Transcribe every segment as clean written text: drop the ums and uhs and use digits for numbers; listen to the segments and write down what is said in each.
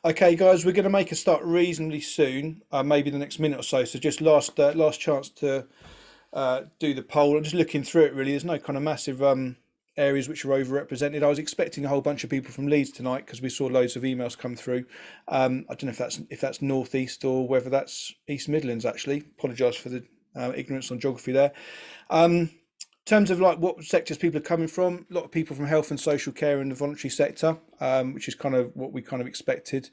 Okay, guys, we're going to make a start reasonably soon, maybe the next minute or so. So just last chance to do the poll. I'm just looking through it really. There's no kind of massive areas which are overrepresented. I was expecting a whole bunch of people from Leeds tonight because we saw loads of emails come through. I don't know if that's northeast or whether that's East Midlands. Actually, apologise for the ignorance on geography there. In terms of like what sectors people are coming from, a lot of people from health and social care and the voluntary sector, which is kind of what we kind of expected.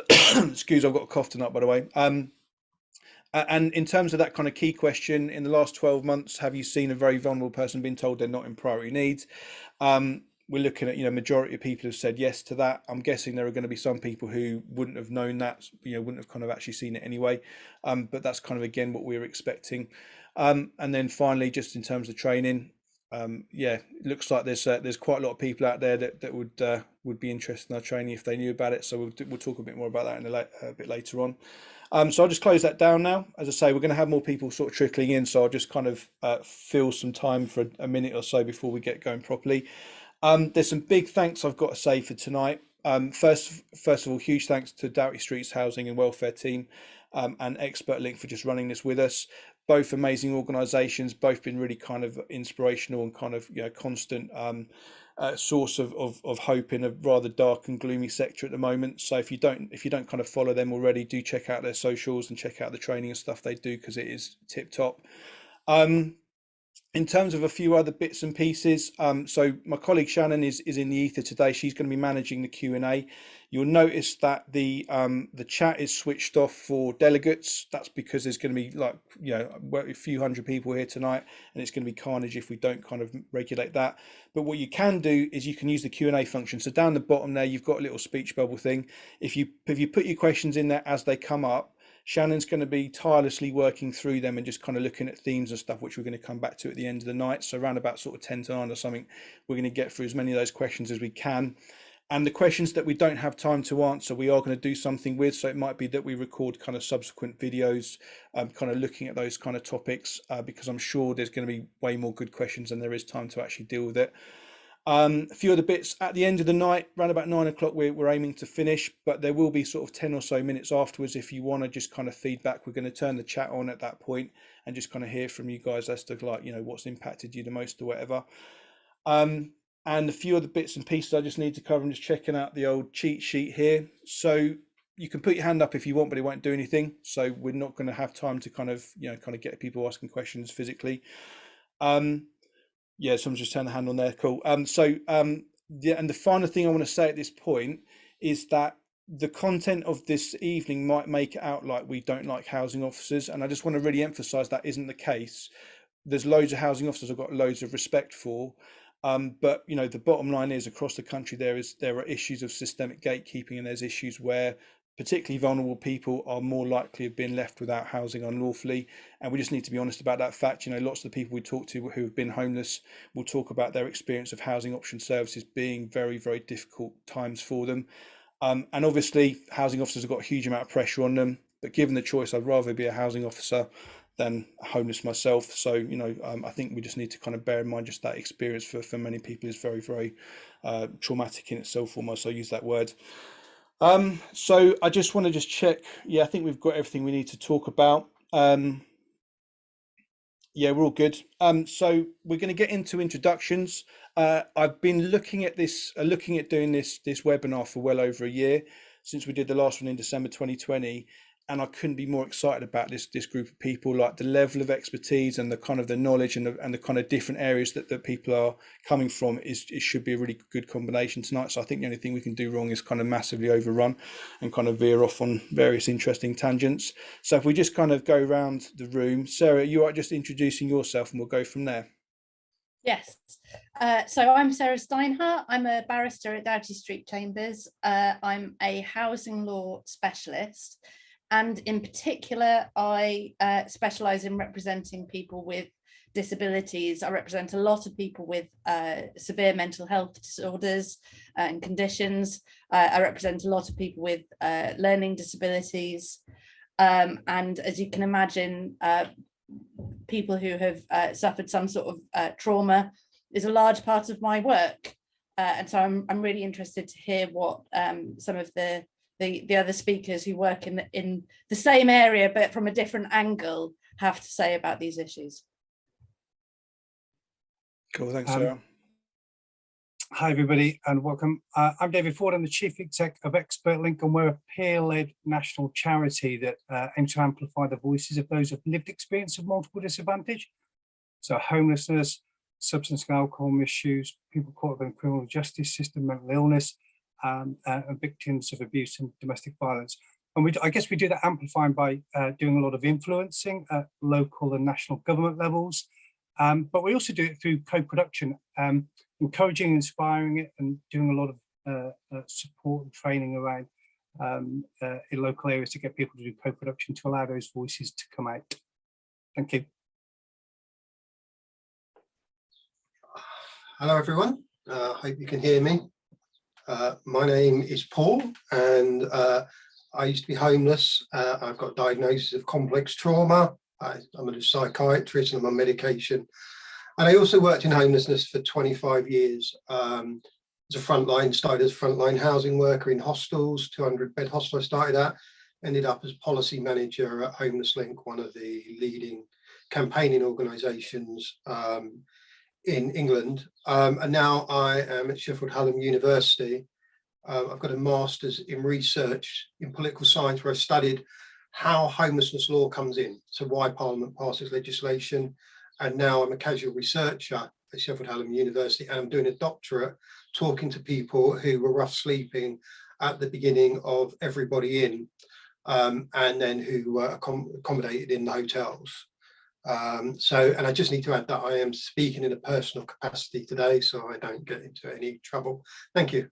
Excuse, I've got a cough tonight, by the way. And in terms of that kind of key question, in the last 12 months, have you seen a very vulnerable person being told they're not in priority needs? We're looking at, majority of people have said yes to that. I'm guessing there are going to be some people who wouldn't have known that, wouldn't have kind of actually seen it anyway. But that's kind of, again, what we were expecting. And then finally, just in terms of training, it looks like there's quite a lot of people out there that would be interested in our training if they knew about it. So we'll talk a bit more about that in a bit later on. So I'll just close that down now. As I say, we're going to have more people sort of trickling in, so I'll just kind of fill some time for a minute or so before we get going properly. There's some big thanks I've got to say for tonight. First of all, huge thanks to Doughty Street's Housing and Welfare team and Expert Link for just running this with us. Both amazing organisations, both been really kind of inspirational and kind of constant source of hope in a rather dark and gloomy sector at the moment. So if you don't kind of follow them already, do check out their socials and check out the training and stuff they do, because it is tip top. In terms of a few other bits and pieces, so my colleague Shannon is in the ether today. She's going to be managing the Q&A. You'll notice that the chat is switched off for delegates. That's because there's going to be like a few hundred people here tonight, and it's going to be carnage if we don't kind of regulate that. But what you can do is you can use the Q&A function. So down the bottom there, you've got a little speech bubble thing. If you put your questions in there as they come up, Shannon's going to be tirelessly working through them and just kind of looking at themes and stuff, which we're going to come back to at the end of the night. So around about sort of 10 to 9 or something, we're going to get through as many of those questions as we can. And the questions that we don't have time to answer, we are going to do something with. So it might be that we record kind of subsequent videos, kind of looking at those kind of topics, because I'm sure there's going to be way more good questions than there is time to actually deal with it. A few other bits at the end of the night, around about 9 o'clock, we're aiming to finish, but there will be sort of 10 or so minutes afterwards if you want to just kind of feedback. We're going to turn the chat on at that point and just kind of hear from you guys as to like, what's impacted you the most or whatever. And a few other bits and pieces I just need to cover. I'm just checking out the old cheat sheet here. So you can put your hand up if you want, but it won't do anything. So we're not going to have time to kind of get people asking questions physically. Yeah, someone's just turned the hand on there. Cool. And the final thing I want to say at this point is that the content of this evening might make it out like we don't like housing officers, and I just want to really emphasise that isn't the case. There's loads of housing officers I've got loads of respect for, but the bottom line is across the country there are issues of systemic gatekeeping, and there's issues where particularly vulnerable people are more likely of being left without housing unlawfully. And we just need to be honest about that fact. Lots of the people we talk to who have been homeless will talk about their experience of housing option services being very, very difficult times for them. And obviously housing officers have got a huge amount of pressure on them, but given the choice, I'd rather be a housing officer than homeless myself. So, I think we just need to kind of bear in mind just that experience for many people is very, very traumatic in itself, almost. I use that word. So I just want to check. Yeah, I think we've got everything we need to talk about. Yeah, we're all good. So we're going to get into introductions. I've been looking at doing this webinar for well over a year, since we did the last one in December 2020. And I couldn't be more excited about this group of people, like the level of expertise and the kind of the knowledge and the kind of different areas that people are coming from. It should be a really good combination tonight. So I think the only thing we can do wrong is kind of massively overrun and kind of veer off on various interesting tangents. So if we just kind of go around the room, Sarah, you are just introducing yourself and we'll go from there. Yes. So I'm Sarah Steinhardt. I'm a barrister at Doughty Street Chambers. I'm a housing law specialist. And in particular, I specialise in representing people with disabilities. I represent a lot of people with severe mental health disorders and conditions. I represent a lot of people with learning disabilities. And as you can imagine, people who have suffered some sort of trauma is a large part of my work. And so I'm really interested to hear what some of the the other speakers who work in the same area but from a different angle have to say about these issues. Cool, thanks, Sarah. Hi, everybody, and welcome. I'm David Ford. I'm the Chief Exec of Expert Link, and we're a peer-led national charity that aims to amplify the voices of those with lived experience of multiple disadvantage. So homelessness, substance and alcohol misuse, people caught up in the criminal justice system, mental illness, and victims of abuse and domestic violence. And I guess we do that amplifying by doing a lot of influencing at local and national government levels. But we also do it through co-production, encouraging, inspiring it, and doing a lot of support and training around in local areas to get people to do co-production to allow those voices to come out. Thank you. Hello, everyone. Hope you can hear me. My name is Paul, and I used to be homeless. I've got diagnosis of complex trauma. I'm a psychiatrist and I'm on medication. And I also worked in homelessness for 25 years. Started as a frontline housing worker in hostels, 200-bed hostel I started at, ended up as policy manager at Homeless Link, one of the leading campaigning organisations in England. And now I am at Sheffield Hallam University. I've got a master's in research in political science, where I studied how homelessness law comes in, so why Parliament passes legislation. And now I'm a casual researcher at Sheffield Hallam University, and I'm doing a doctorate talking to people who were rough sleeping at the beginning of Everybody In, and then who were accommodated in the hotels. And I just need to add that I am speaking in a personal capacity today, so I don't get into any trouble. Thank you.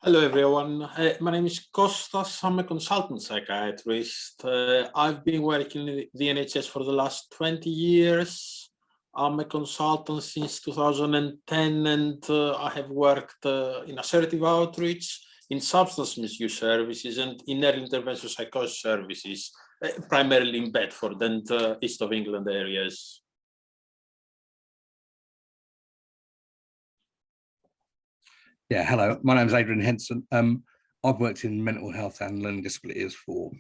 Hello, everyone. My name is Kostas. I'm a consultant psychiatrist. I've been working in the NHS for the last 20 years. I'm a consultant since 2010, and I have worked in assertive outreach, in substance misuse services, and in early intervention psychosis services, primarily in Bedford and East of England areas. Yeah, hello, my name is Adrian Henson. I've worked in mental health and learning disabilities for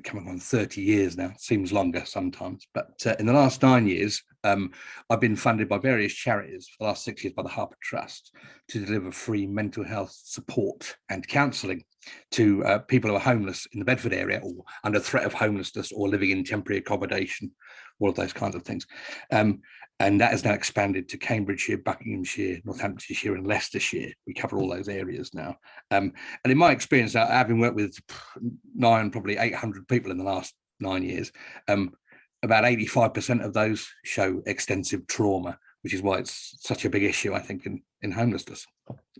coming on 30 years now. Seems longer sometimes, but in the last 9 years, I've been funded by various charities for the last 6 years by the Harper Trust to deliver free mental health support and counselling to people who are homeless in the Bedford area or under threat of homelessness or living in temporary accommodation, all of those kinds of things. And that has now expanded to Cambridgeshire, Buckinghamshire, Northamptonshire and Leicestershire. We cover all those areas now. And in my experience, having worked with probably 800 people in the last 9 years, about 85% of those show extensive trauma, which is why it's such a big issue, I think, in homelessness,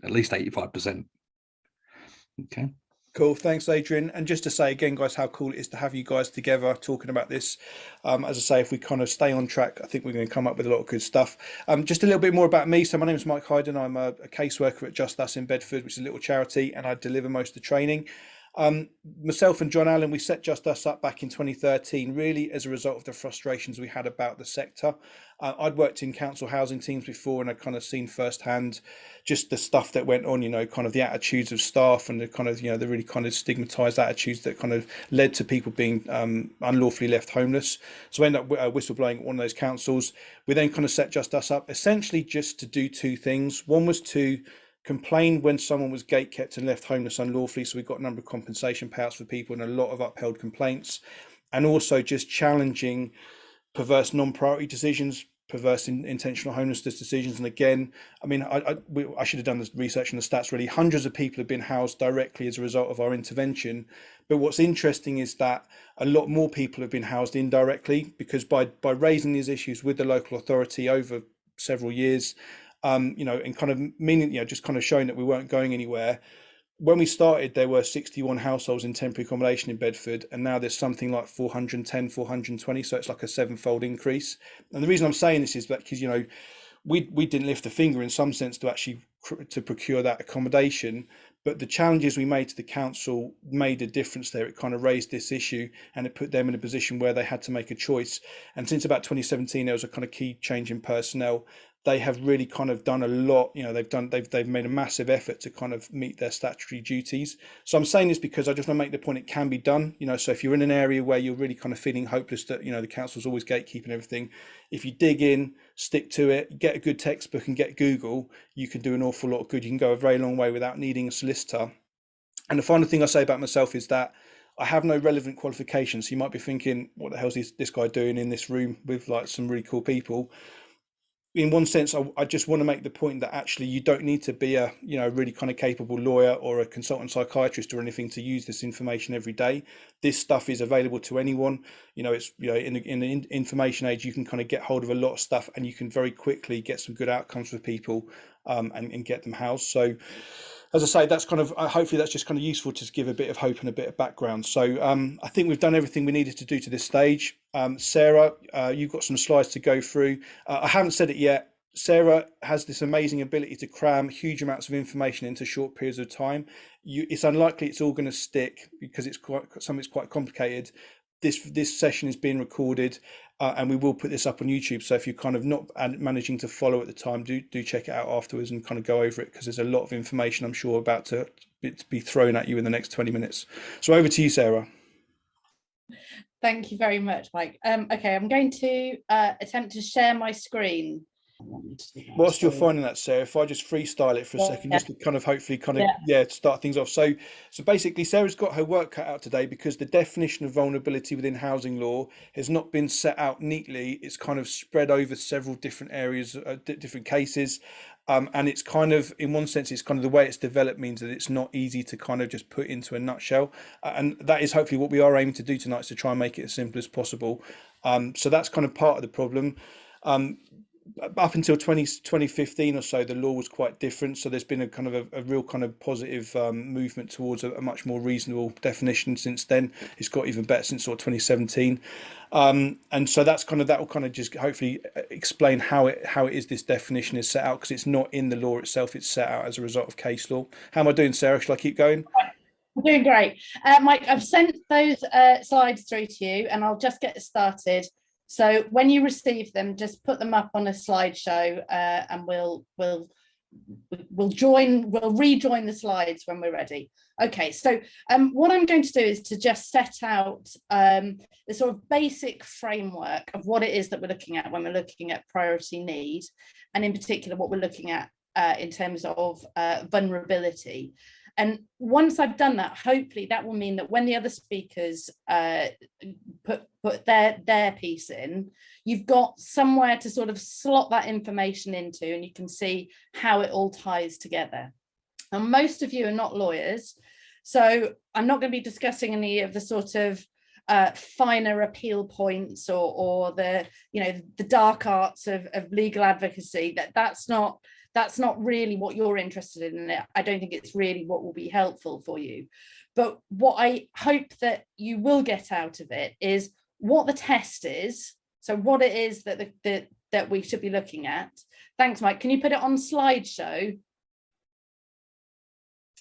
at least 85%. Okay. Cool, thanks, Adrian. And just to say again, guys, how cool it is to have you guys together talking about this. As I say, if we kind of stay on track, I think we're going to come up with a lot of good stuff. Just a little bit more about me. So my name is Mike Hyden. I'm a caseworker at JustUs in Bedford, which is a little charity, and I deliver most of the training. Myself and John Allen, we set JustUs up back in 2013, really as a result of the frustrations we had about the sector. I'd worked in council housing teams before, and I'd kind of seen firsthand just the stuff that went on, kind of the attitudes of staff and the kind of, the really kind of stigmatized attitudes that kind of led to people being unlawfully left homeless. So I ended up whistleblowing at one of those councils. We then kind of set JustUs up essentially just to do two things. One was to complain when someone was gate-kept and left homeless unlawfully, so we got a number of compensation payouts for people and a lot of upheld complaints, and also just challenging perverse non-priority decisions, perverse intentional homelessness decisions. And again, I mean, I should have done this research on the stats really. Hundreds of people have been housed directly as a result of our intervention, but what's interesting is that a lot more people have been housed indirectly, because by raising these issues with the local authority over several years, and kind of meaning, just kind of showing that we weren't going anywhere. When we started, there were 61 households in temporary accommodation in Bedford, and now there's something like 410, 420. So it's like a sevenfold increase. And the reason I'm saying this is that because, we didn't lift a finger in some sense to actually to procure that accommodation, but the challenges we made to the council made a difference there. It kind of raised this issue and it put them in a position where they had to make a choice. And since about 2017, there was a kind of key change in personnel. they have really kind of done a lot. You know, they've made a massive effort to kind of meet their statutory duties. So I'm saying this because I just want to make the point it can be done. You know, so if you're in an area where you're really kind of feeling hopeless that, you know, the council's always gatekeeping everything, if you dig in, stick to it, get a good textbook and get Google, you can do an awful lot of good. You can go a very long way without needing a solicitor. And the final thing I say about myself is that I have no relevant qualifications. So you might be thinking, what the hell's this guy doing in this room with like some really cool people? In one sense, I just want to make the point that actually you don't need to be a, you know, really kind of capable lawyer or a consultant psychiatrist or anything to use this information every day. This stuff is available to anyone. You know, it's, you know, in the information age, you can kind of get hold of a lot of stuff and you can very quickly get some good outcomes for people and get them housed. So, as I say, that's kind of, hopefully that's just kind of useful to give a bit of hope and a bit of background. So I think we've done everything we needed to do to this stage. Sarah, you've got some slides to go through. I haven't said it yet. Sarah has this amazing ability to cram huge amounts of information into short periods of time. It's unlikely it's all going to stick because it's something's quite complicated. This session is being recorded and we will put this up on YouTube. So if you're kind of not managing to follow at the time, do check it out afterwards and kind of go over it, because there's a lot of information I'm sure about to be thrown at you in the next 20 minutes. So over to you, Sarah. Thank you very much, Mike. Okay, I'm going to attempt to share my screen. Whilst you're finding that, Sarah, if I just freestyle it for a second, just to kind of hopefully start things off. So basically, Sarah's got her work cut out today because the definition of vulnerability within housing law has not been set out neatly. It's kind of spread over several different areas, different cases. And it's kind of, in one sense, it's kind of the way it's developed means that it's not easy to kind of just put into a nutshell. And that is hopefully what we are aiming to do tonight, is to try and make it as simple as possible. So that's kind of part of the problem. Up until 2015 or so, the law was quite different. So there's been a kind of a real kind of positive movement towards a much more reasonable definition since then. It's got even better since sort of 2017. And so that will kind of just hopefully explain how it is this definition is set out, because it's not in the law itself. It's set out as a result of case law. How am I doing, Sarah? Shall I keep going? I'm doing great. Mike, I've sent those slides through to you and I'll just get started. So when you receive them, just put them up on a slideshow and we'll rejoin the slides when we're ready. Okay, so what I'm going to do is to just set out the sort of basic framework of what it is that we're looking at when we're looking at priority need, and in particular what we're looking at in terms of vulnerability. And once I've done that, hopefully that will mean that when the other speakers put their piece in, you've got somewhere to sort of slot that information into, and you can see how it all ties together. And most of you are not lawyers, so I'm not going to be discussing any of the sort of finer appeal points or the, you know, the dark arts of legal advocacy. That's not really what you're interested in. I don't think it's really what will be helpful for you. But what I hope that you will get out of it is what the test is. So what it is that we should be looking at. Thanks, Mike. Can you put it on slideshow?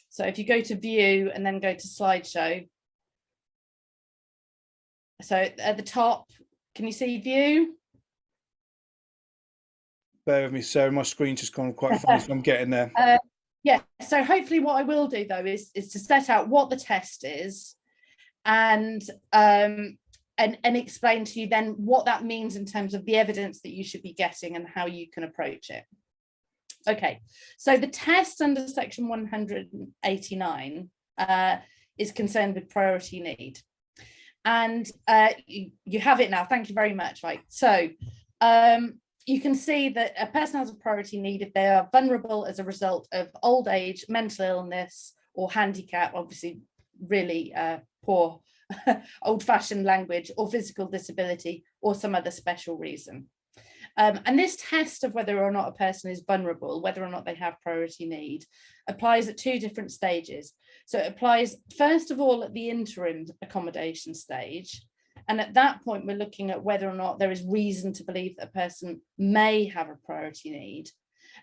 So if you go to view and then go to slideshow. So at the top, can you see view? Bear with me, Sarah. My screen's just gone quite funny, so I'm getting there. Yeah. So hopefully, what I will do though is to set out what the test is, and explain to you then what that means in terms of the evidence that you should be getting and how you can approach it. Okay. So the test under section 189 is concerned with priority need, and you have it now. Thank you very much, Mike. So. You can see that a person has a priority need if they are vulnerable as a result of old age, mental illness, or handicap, obviously really poor old-fashioned language, or physical disability, or some other special reason. And this test of whether or not a person is vulnerable, whether or not they have priority need, applies at two different stages. So it applies, first of all, at the interim accommodation stage. And at that point, we're looking at whether or not there is reason to believe that a person may have a priority need.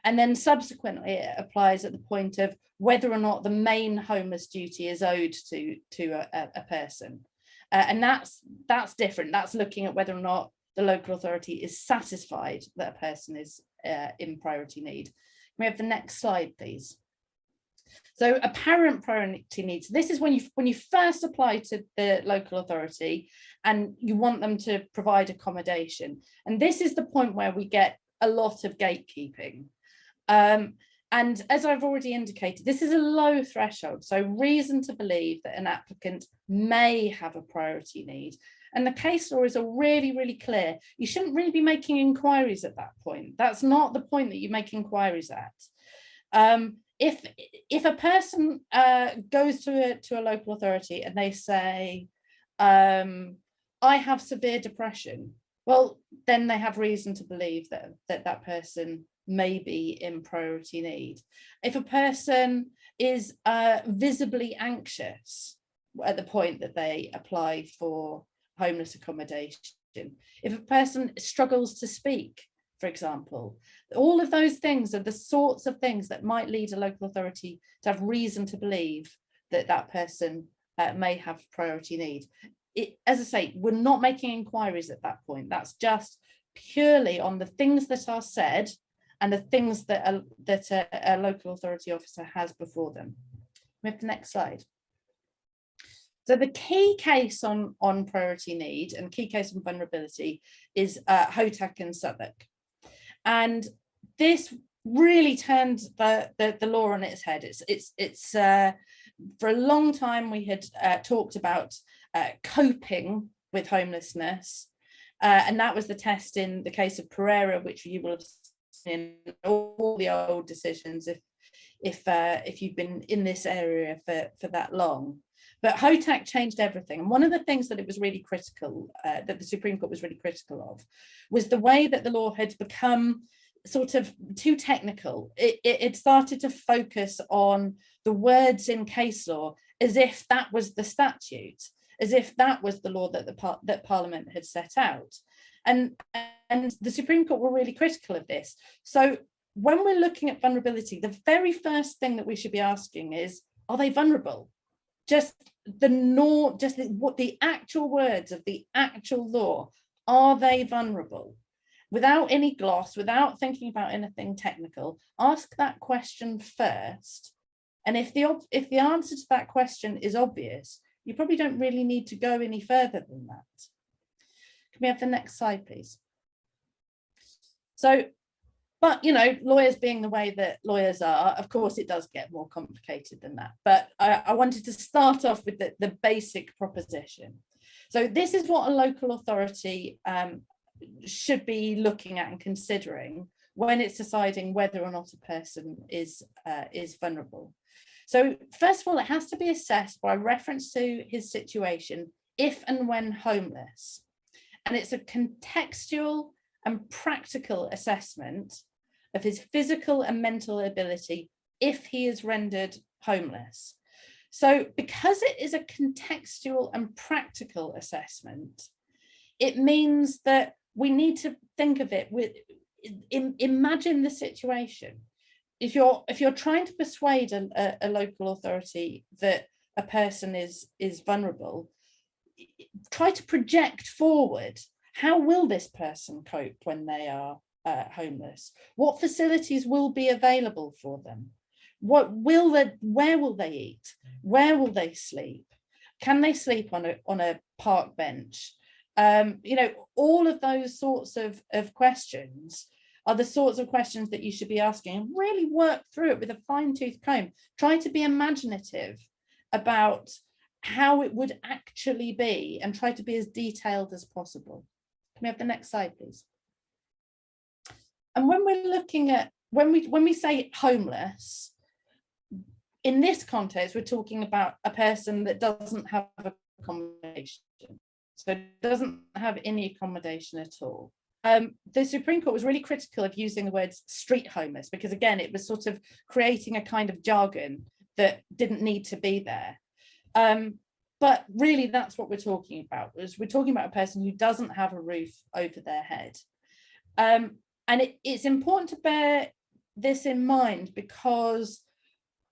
And then subsequently, it applies at the point of whether or not the main homeless duty is owed to a person. And that's different. That's looking at whether or not the local authority is satisfied that a person is in priority need. Can we have the next slide, please? So apparent priority needs, this is when you first apply to the local authority and you want them to provide accommodation. And this is the point where we get a lot of gatekeeping. And as I've already indicated, this is a low threshold, so reason to believe that an applicant may have a priority need. And the case law is really, really clear. You shouldn't really be making inquiries at that point. That's not the point that you make inquiries at. If a person goes to a local authority and they say, I have severe depression, well, then they have reason to believe that person may be in priority need. If a person is visibly anxious at the point that they apply for homeless accommodation, if a person struggles to speak, for example, all of those things are the sorts of things that might lead a local authority to have reason to believe that that person may have priority need. As I say, we're not making inquiries at that point. That's just purely on the things that are said and the things that a local authority officer has before them. We have the next slide. So the key case on priority need and key case on vulnerability is Hotak and Southwark. And this really turned the law on its head. It's for a long time we had talked about coping with homelessness, and that was the test in the case of Pereira, which you will have seen in all the old decisions if you've been in this area for that long. But Hotak changed everything. And one of the things that it was really critical, that the Supreme Court was really critical of, was the way that the law had become sort of too technical. It started to focus on the words in case law as if that was the statute, as if that was the law that Parliament had set out. And the Supreme Court were really critical of this. So when we're looking at vulnerability, the very first thing that we should be asking is, are they vulnerable? Just what the actual words of the actual law, are they vulnerable? Without any gloss, without thinking about anything technical, ask that question first. And if the answer to that question is obvious, you probably don't really need to go any further than that. Can we have the next slide, please? So, but, you know, lawyers being the way that lawyers are, of course, it does get more complicated than that. But I wanted to start off with the basic proposition. So this is what a local authority should be looking at and considering when it's deciding whether or not a person is vulnerable. So first of all, it has to be assessed by reference to his situation if and when homeless. And it's a contextual and practical assessment of his physical and mental ability if he is rendered homeless. So because it is a contextual and practical assessment, it means that we need to think of it with, imagine the situation. If you're trying to persuade a local authority that a person is vulnerable, try to project forward, how will this person cope when they are homeless? What facilities will be available for them? Where will they eat? Where will they sleep? Can they sleep on a park bench? You know, all of those sorts of questions are the sorts of questions that you should be asking, and really work through it with a fine-tooth comb. Try to be imaginative about how it would actually be and try to be as detailed as possible. Can we have the next slide, please? And when we're looking at, when we say homeless, in this context, we're talking about a person that doesn't have accommodation. So it doesn't have any accommodation at all. The Supreme Court was really critical of using the words street homeless, because again, it was sort of creating a kind of jargon that didn't need to be there. But really, that's what we're talking about. We're talking about a person who doesn't have a roof over their head. And it's important to bear this in mind, because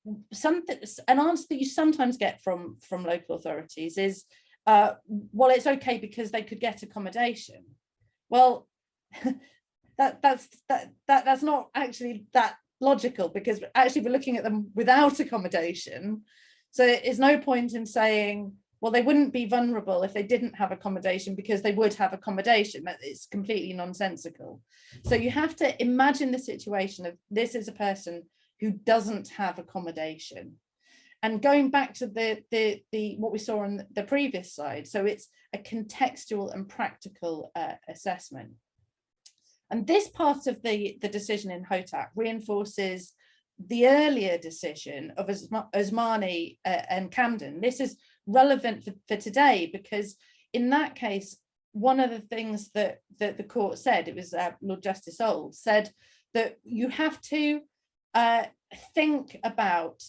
an answer that you sometimes get from local authorities is, well, it's okay because they could get accommodation. Well, that's not actually that logical, because actually we're looking at them without accommodation. So it's no point in saying, well, they wouldn't be vulnerable if they didn't have accommodation, because they would have accommodation. It's completely nonsensical. So you have to imagine the situation of, this is a person who doesn't have accommodation. And going back to the what we saw on the previous slide, so it's a contextual and practical assessment. And this part of the decision in HOTAC reinforces the earlier decision of Osmani and Camden. This is relevant for today, because in that case, one of the things that the court said, it was Lord Justice Old, said that you have to think about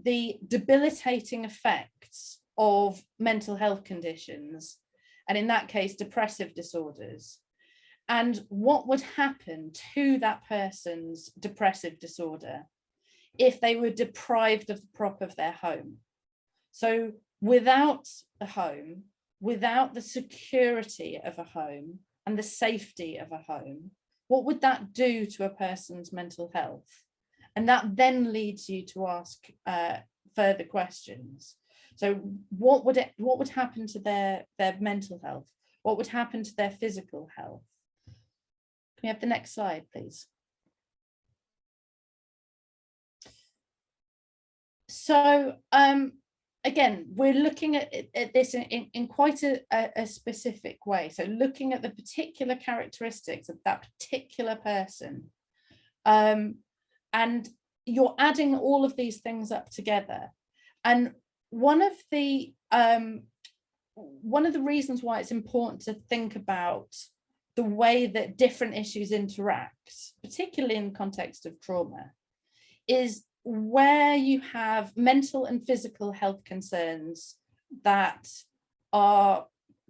the debilitating effects of mental health conditions, and in that case, depressive disorders, and what would happen to that person's depressive disorder if they were deprived of the prop of their home. So without a home, without the security of a home and the safety of a home, what would that do to a person's mental health? And that then leads you to ask further questions. So what would happen to their mental health? What would happen to their physical health? Can we have the next slide, please? So again, we're looking at this in quite a specific way. So looking at the particular characteristics of that particular person. And you're adding all of these things up together. And one of the reasons why it's important to think about the way that different issues interact, particularly in the context of trauma, is where you have mental and physical health concerns that are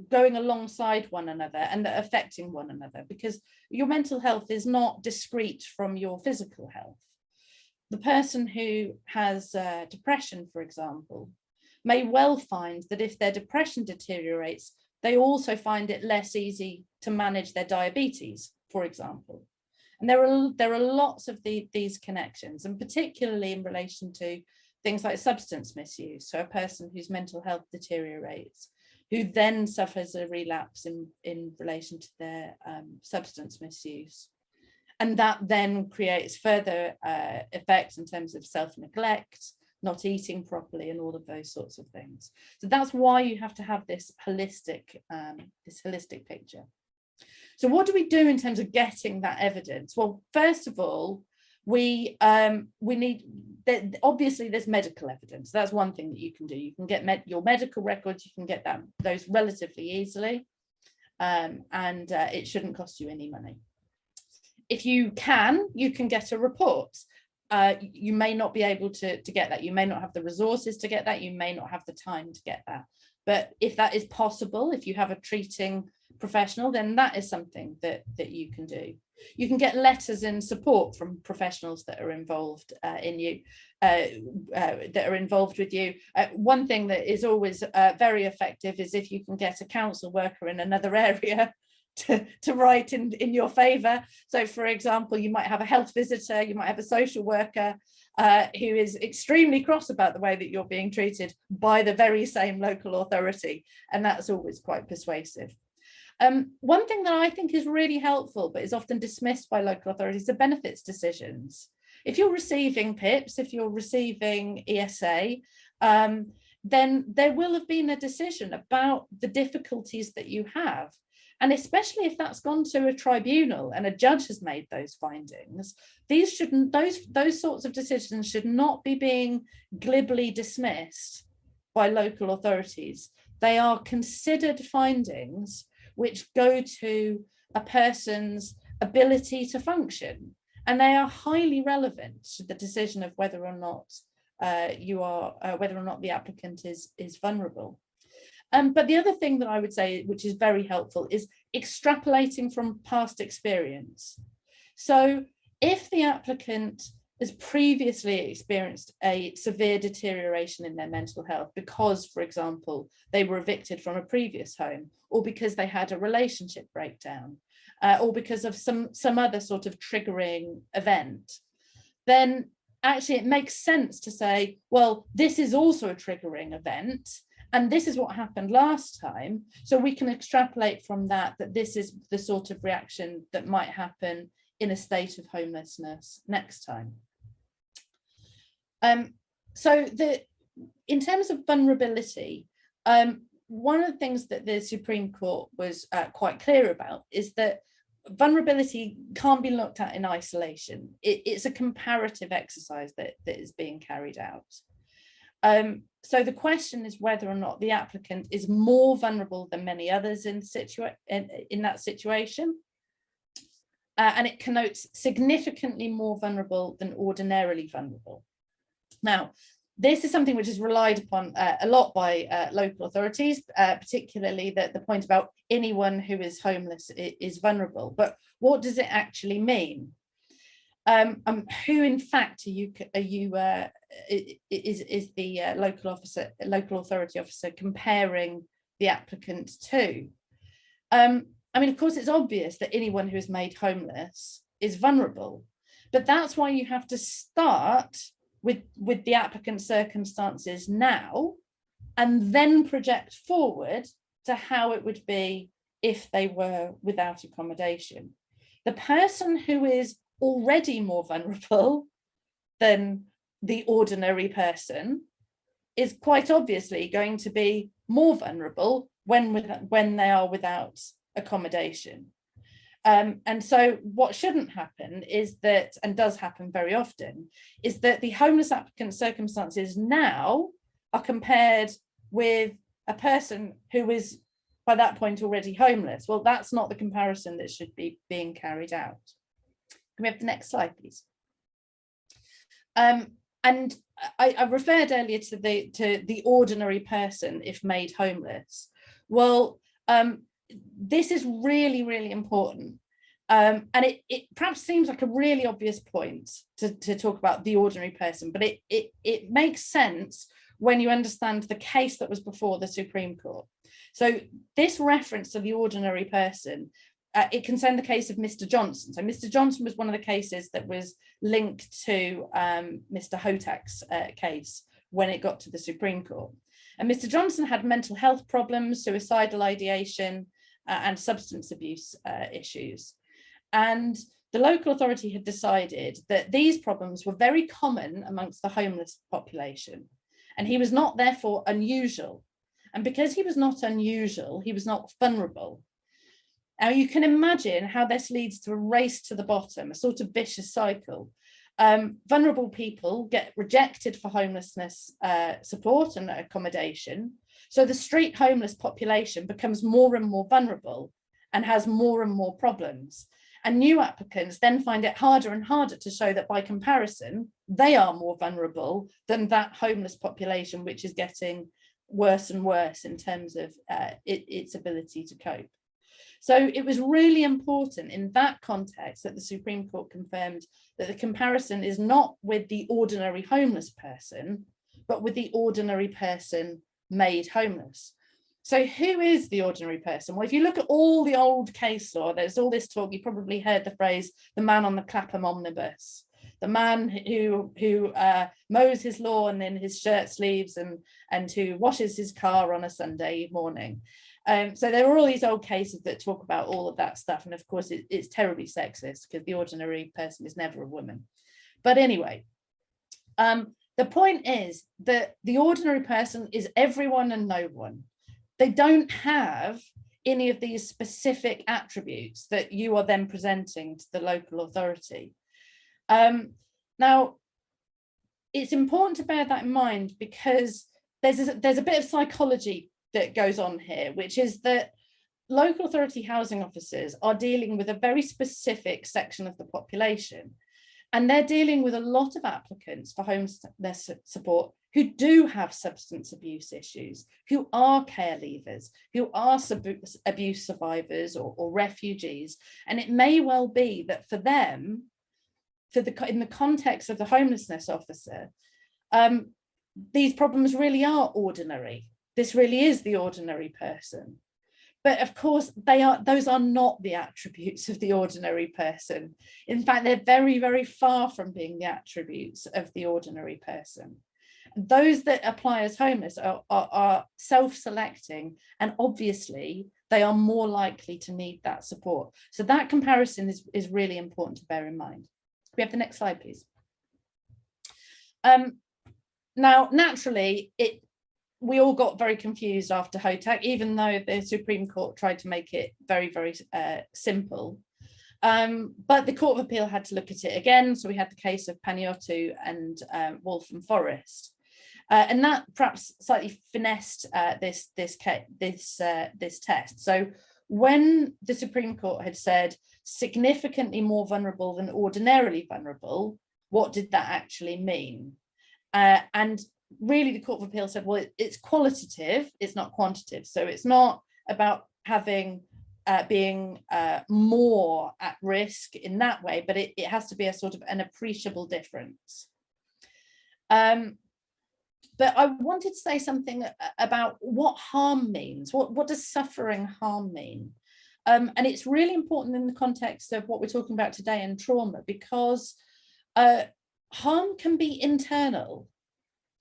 going alongside one another and that are affecting one another, because your mental health is not discrete from your physical health. The person who has depression, for example, may well find that if their depression deteriorates, they also find it less easy to manage their diabetes, for example. And there are lots of these connections, and particularly in relation to things like substance misuse. So a person whose mental health deteriorates, who then suffers a relapse in relation to their substance misuse. And that then creates further effects in terms of self-neglect, not eating properly, and all of those sorts of things. So that's why you have to have this holistic picture. So what do we do in terms of getting that evidence? Well, first of all, we need, obviously there's medical evidence. That's one thing that you can do. You can get your medical records, you can get those relatively easily, and it shouldn't cost you any money. If you can get a report. You may not be able to get that. You may not have the resources to get that. You may not have the time to get that. But if that is possible, if you have a treating professional, then that is something that you can do. You can get letters in support from professionals that are involved with you. One thing that is always very effective is if you can get a council worker in another area to write in your favour. So for example, you might have a health visitor, you might have a social worker who is extremely cross about the way that you're being treated by the very same local authority, and that's always quite persuasive. One thing that I think is really helpful but is often dismissed by local authorities are benefits decisions. If you're receiving PIPs, if you're receiving ESA, then there will have been a decision about the difficulties that you have. And especially if that's gone to a tribunal and a judge has made those findings, those sorts of decisions should not be being glibly dismissed by local authorities. They are considered findings which go to a person's ability to function, and they are highly relevant to the decision of whether or not the applicant is vulnerable. But the other thing that I would say, which is very helpful, is extrapolating from past experience. So if the applicant has previously experienced a severe deterioration in their mental health because, for example, they were evicted from a previous home, or because they had a relationship breakdown, or because of some other sort of triggering event, then actually it makes sense to say, well, this is also a triggering event, and this is what happened last time. So we can extrapolate from that this is the sort of reaction that might happen in a state of homelessness next time. So in terms of vulnerability, one of the things that the Supreme Court was quite clear about is that vulnerability can't be looked at in isolation. It's a comparative exercise that is being carried out. So the question is whether or not the applicant is more vulnerable than many others in that situation. And it connotes significantly more vulnerable than ordinarily vulnerable. Now, this is something which is relied upon a lot by local authorities, particularly the point about anyone who is homeless is vulnerable. But what does it actually mean? Who, in fact, is the local authority officer comparing the applicant to? I mean, of course, it's obvious that anyone who is made homeless is vulnerable, but that's why you have to start with the applicant's circumstances now, and then project forward to how it would be if they were without accommodation. The person who is already more vulnerable than the ordinary person is quite obviously going to be more vulnerable when they are without accommodation. And so what shouldn't happen is that, and does happen very often, is that the homeless applicant's circumstances now are compared with a person who is by that point already homeless. Well, that's not the comparison that should be being carried out. Can we have the next slide, please? And I referred earlier to the ordinary person if made homeless. Well, this is really, really important. And it perhaps seems like a really obvious point to talk about the ordinary person, but it makes sense when you understand the case that was before the Supreme Court. So this reference to the ordinary person, it concerned the case of Mr. Johnson. So Mr. Johnson was one of the cases that was linked to Mr. Hotak's case when it got to the Supreme Court. And Mr. Johnson had mental health problems, suicidal ideation, and substance abuse issues. And the local authority had decided that these problems were very common amongst the homeless population, and he was not therefore unusual. And because he was not unusual, he was not vulnerable. Now you can imagine how this leads to a race to the bottom, a sort of vicious cycle. Vulnerable people get rejected for homelessness support and accommodation. So the street homeless population becomes more and more vulnerable and has more and more problems. And new applicants then find it harder and harder to show that by comparison, they are more vulnerable than that homeless population, which is getting worse and worse in terms of its ability to cope. So it was really important in that context that the Supreme Court confirmed that the comparison is not with the ordinary homeless person, but with the ordinary person made homeless. So who is the ordinary person? Well, if you look at all the old case law, there's all this talk. You probably heard the phrase, the man on the Clapham omnibus, the man who mows his lawn in his shirt sleeves and who washes his car on a Sunday morning. So there are all these old cases that talk about all of that stuff. And of course, it's terribly sexist because the ordinary person is never a woman. But anyway, the point is that the ordinary person is everyone and no one. They don't have any of these specific attributes that you are then presenting to the local authority. Now, it's important to bear that in mind because there's a bit of psychology that goes on here, which is that local authority housing officers are dealing with a very specific section of the population. And they're dealing with a lot of applicants for homelessness support who do have substance abuse issues, who are care leavers, who are abuse survivors or refugees. And it may well be that for them, in the context of the homelessness officer, these problems really are ordinary. This really is the ordinary person. But of course, those are not the attributes of the ordinary person. In fact, they're very, very far from being the attributes of the ordinary person. Those that apply as homeless are self-selecting, and obviously they are more likely to need that support. So that comparison is really important to bear in mind. Can we have the next slide, please? Now, naturally, we all got very confused after HOTAC, even though the Supreme Court tried to make it very, very simple. But the Court of Appeal had to look at it again. So we had the case of Panellists and Wolf and Forest. And that perhaps slightly finessed this test. So when the Supreme Court had said significantly more vulnerable than ordinarily vulnerable, what did that actually mean? And really the Court of Appeal said, well, it's qualitative, it's not quantitative. So it's not about having being more at risk in that way, but it has to be a sort of an appreciable difference. But I wanted to say something about what harm means. What does suffering harm mean? And it's really important in the context of what we're talking about today in trauma, because harm can be internal.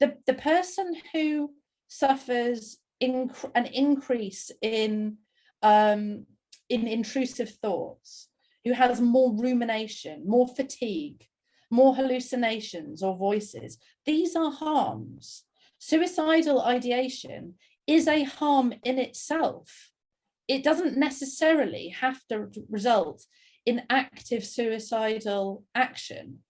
The person who suffers an increase in intrusive thoughts, who has more rumination, more fatigue, more hallucinations or voices, these are harms. Suicidal ideation is a harm in itself. It doesn't necessarily have to result in active suicidal action.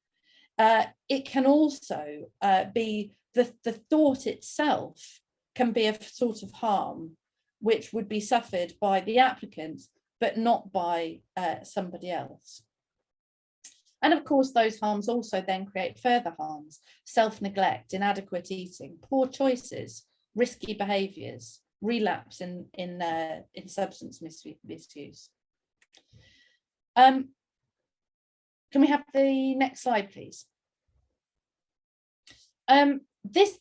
It can also be the thought itself can be a sort of harm which would be suffered by the applicant, but not by somebody else. And of course, those harms also then create further harms: self-neglect, inadequate eating, poor choices, risky behaviours, relapse in substance misuse. Can we have the next slide, please? This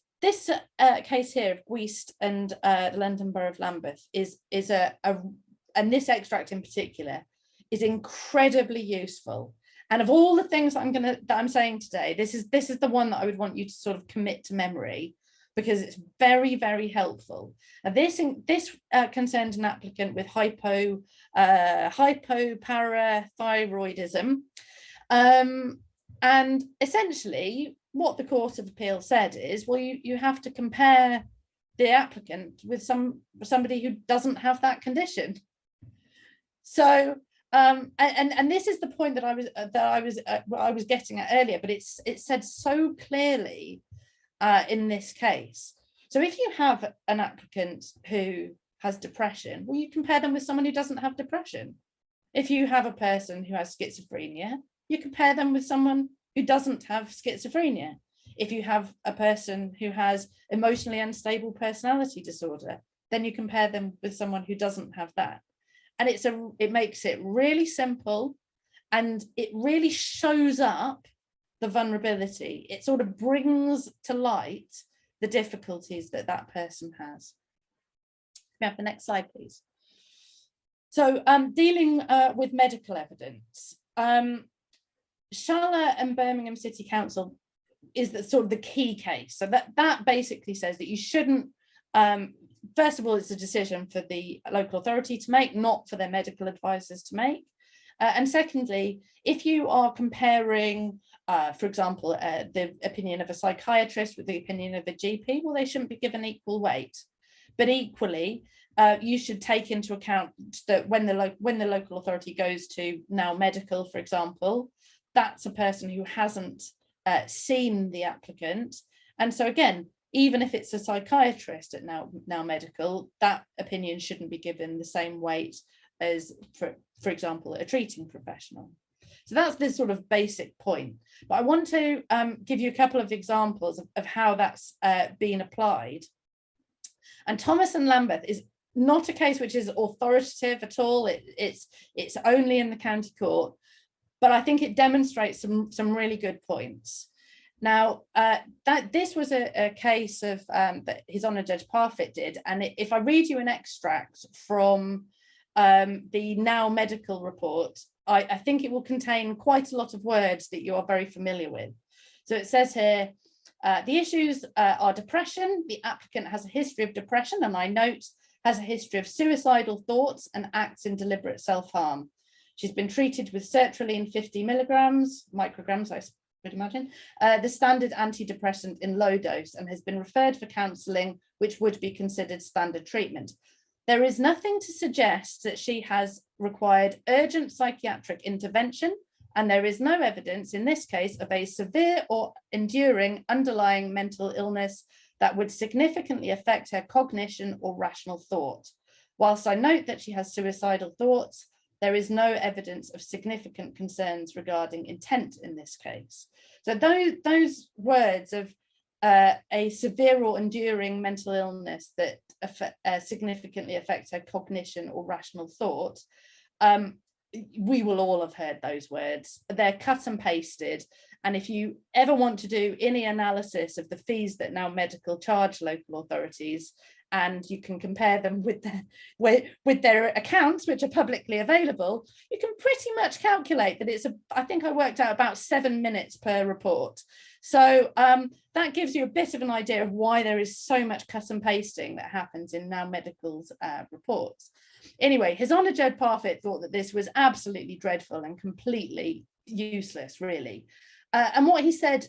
case here of Guist and the London Borough of Lambeth is and this extract in particular is incredibly useful. And of all the things that I'm saying today, this is the one that I would want you to sort of commit to memory, because it's very, very helpful. Now, this concerned an applicant with hypoparathyroidism, and essentially what the Court of Appeal said is, well, you have to compare the applicant with somebody who doesn't have that condition. So and this is the point that I was getting at earlier, but it's said so clearly in this case. So if you have an applicant who has depression, well, you compare them with someone who doesn't have depression. If you have a person who has schizophrenia, you compare them with someone who doesn't have schizophrenia. If you have a person who has emotionally unstable personality disorder, then you compare them with someone who doesn't have that. And it makes it really simple, and it really shows up the vulnerability. It sort of brings to light the difficulties that person has. Can we have the next slide, please? So dealing with medical evidence. Schaller and Birmingham City Council is sort of the key case. So that basically says that you shouldn't, first of all, it's a decision for the local authority to make, not for their medical advisors to make. And secondly, if you are comparing, for example, the opinion of a psychiatrist with the opinion of a GP, well, they shouldn't be given equal weight. But equally, you should take into account that when the local authority goes to now medical, for example, that's a person who hasn't seen the applicant. And so again, even if it's a psychiatrist at now medical, that opinion shouldn't be given the same weight as, for example, a treating professional. So that's this sort of basic point. But I want to give you a couple of examples of how that's been applied. And Thomas and Lambeth is not a case which is authoritative at all. It's only in the county court, but I think it demonstrates some really good points. Now, this was a case of that His Honour Judge Parfitt did, and if I read you an extract from the Now Medical report, I think it will contain quite a lot of words that you are very familiar with. So it says here, the issues are depression. The applicant has a history of depression, and I note has a history of suicidal thoughts and acts in deliberate self-harm. She's been treated with sertraline 50 micrograms, I would imagine, the standard antidepressant in low dose, and has been referred for counselling, which would be considered standard treatment. There is nothing to suggest that she has required urgent psychiatric intervention, and there is no evidence in this case of a severe or enduring underlying mental illness that would significantly affect her cognition or rational thought. Whilst I note that she has suicidal thoughts, there is no evidence of significant concerns regarding intent in this case. So those words of a severe or enduring mental illness that significantly affects her cognition or rational thought, we will all have heard those words. They're cut and pasted. And if you ever want to do any analysis of the fees that Now Medical charge local authorities, and you can compare them with their accounts, which are publicly available, you can pretty much calculate that I think I worked out about 7 minutes per report. So that gives you a bit of an idea of why there is so much cut and pasting that happens in Now Medical's reports. Anyway, His Honour Judge Parfitt thought that this was absolutely dreadful and completely useless, really. And what he said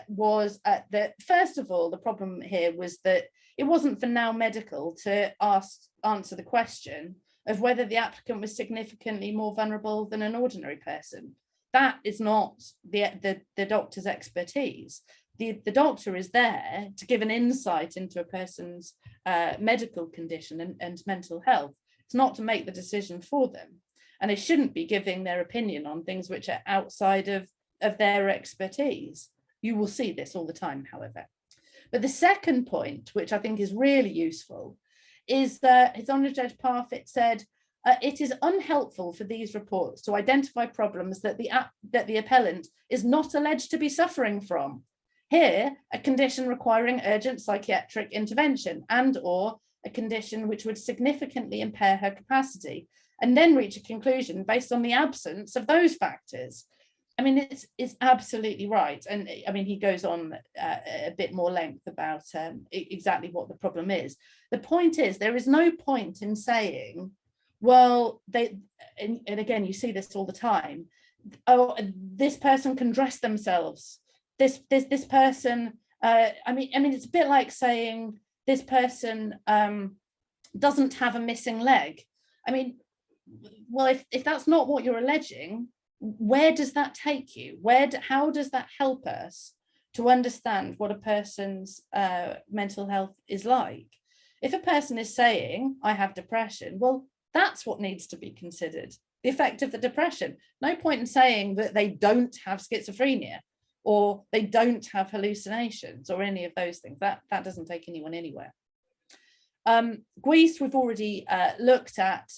was that, first of all, the problem here was that it wasn't for Now Medical to answer the question of whether the applicant was significantly more vulnerable than an ordinary person. That is not the doctor's expertise. The doctor is there to give an insight into a person's medical condition and mental health. It's not to make the decision for them. And they shouldn't be giving their opinion on things which are outside of their expertise. You will see this all the time, however. But the second point, which I think is really useful, is that His Honour Judge Parfitt said, it is unhelpful for these reports to identify problems that the appellant is not alleged to be suffering from. Here, a condition requiring urgent psychiatric intervention and/or a condition which would significantly impair her capacity, and then reach a conclusion based on the absence of those factors. I mean, it's absolutely right. And I mean, he goes on a bit more length about exactly what the problem is. The point is, there is no point in saying, well, and again, you see this all the time. Oh, this person can dress themselves. This person, I mean, it's a bit like saying this person doesn't have a missing leg. I mean, well, if that's not what you're alleging, where does that take you? How does that help us to understand what a person's mental health is like? If a person is saying, I have depression, well, that's what needs to be considered, the effect of the depression. No point in saying that they don't have schizophrenia or they don't have hallucinations or any of those things. That doesn't take anyone anywhere. Greece we've already looked at,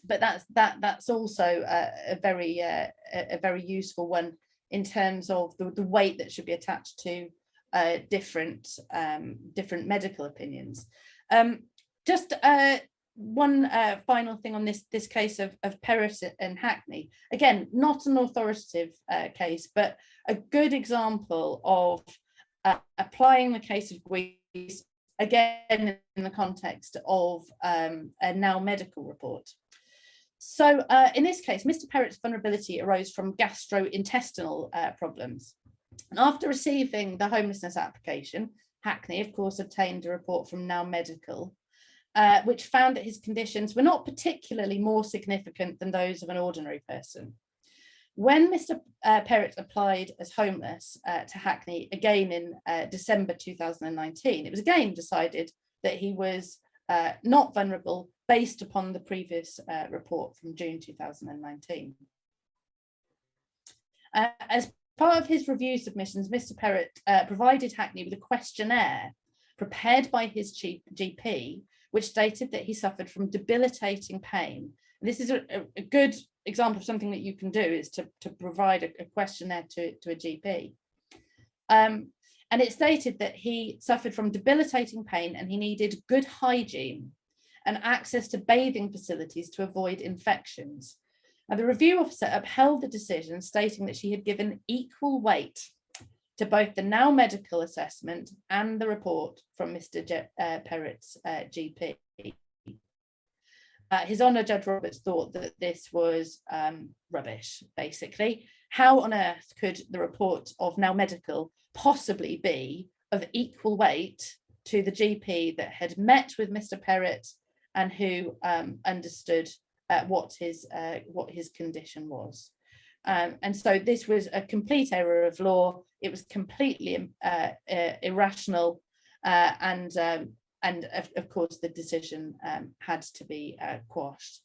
but that's also a very useful one in terms of the weight that should be attached to different medical opinions. Just one final thing on this case of Perrott and Hackney. Again, not an authoritative case, but a good example of applying the case of Greece, again in the context of a Now Medical report. So in this case, Mr. Perrott's vulnerability arose from gastrointestinal problems. And after receiving the homelessness application, Hackney, of course, obtained a report from Now Medical, which found that his conditions were not particularly more significant than those of an ordinary person. When Mr. Perrott applied as homeless to Hackney again in December 2019, it was again decided that he was not vulnerable based upon the previous report from June 2019. As part of his review submissions, Mr. Perrott provided Hackney with a questionnaire prepared by his GP, which stated that he suffered from debilitating pain. This is a good example of something that you can do, is to provide a questionnaire to a GP. And it stated that he suffered from debilitating pain and he needed good hygiene. and access to bathing facilities to avoid infections. And the review officer upheld the decision, stating that she had given equal weight to both the now medical assessment and the report from Mr. Perrett's GP. His Honour Judge Roberts thought that this was rubbish, basically. How on earth could the report of now medical possibly be of equal weight to the GP that had met with Mr. Perrett and who understood what his condition was? And so this was a complete error of law. It was completely irrational, and of course the decision had to be quashed.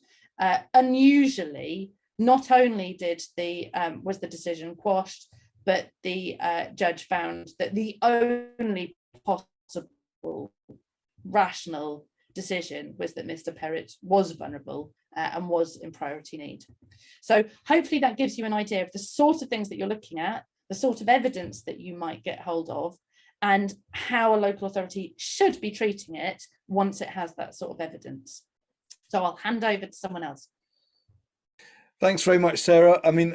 Unusually, not only was the decision quashed, but the judge found that the only possible rational decision was that Mr. Perrett was vulnerable and was in priority need. So hopefully that gives you an idea of the sort of things that you're looking at, the sort of evidence that you might get hold of, and how a local authority should be treating it once it has that sort of evidence. So I'll hand over to someone else. Thanks very much, Sarah. I mean,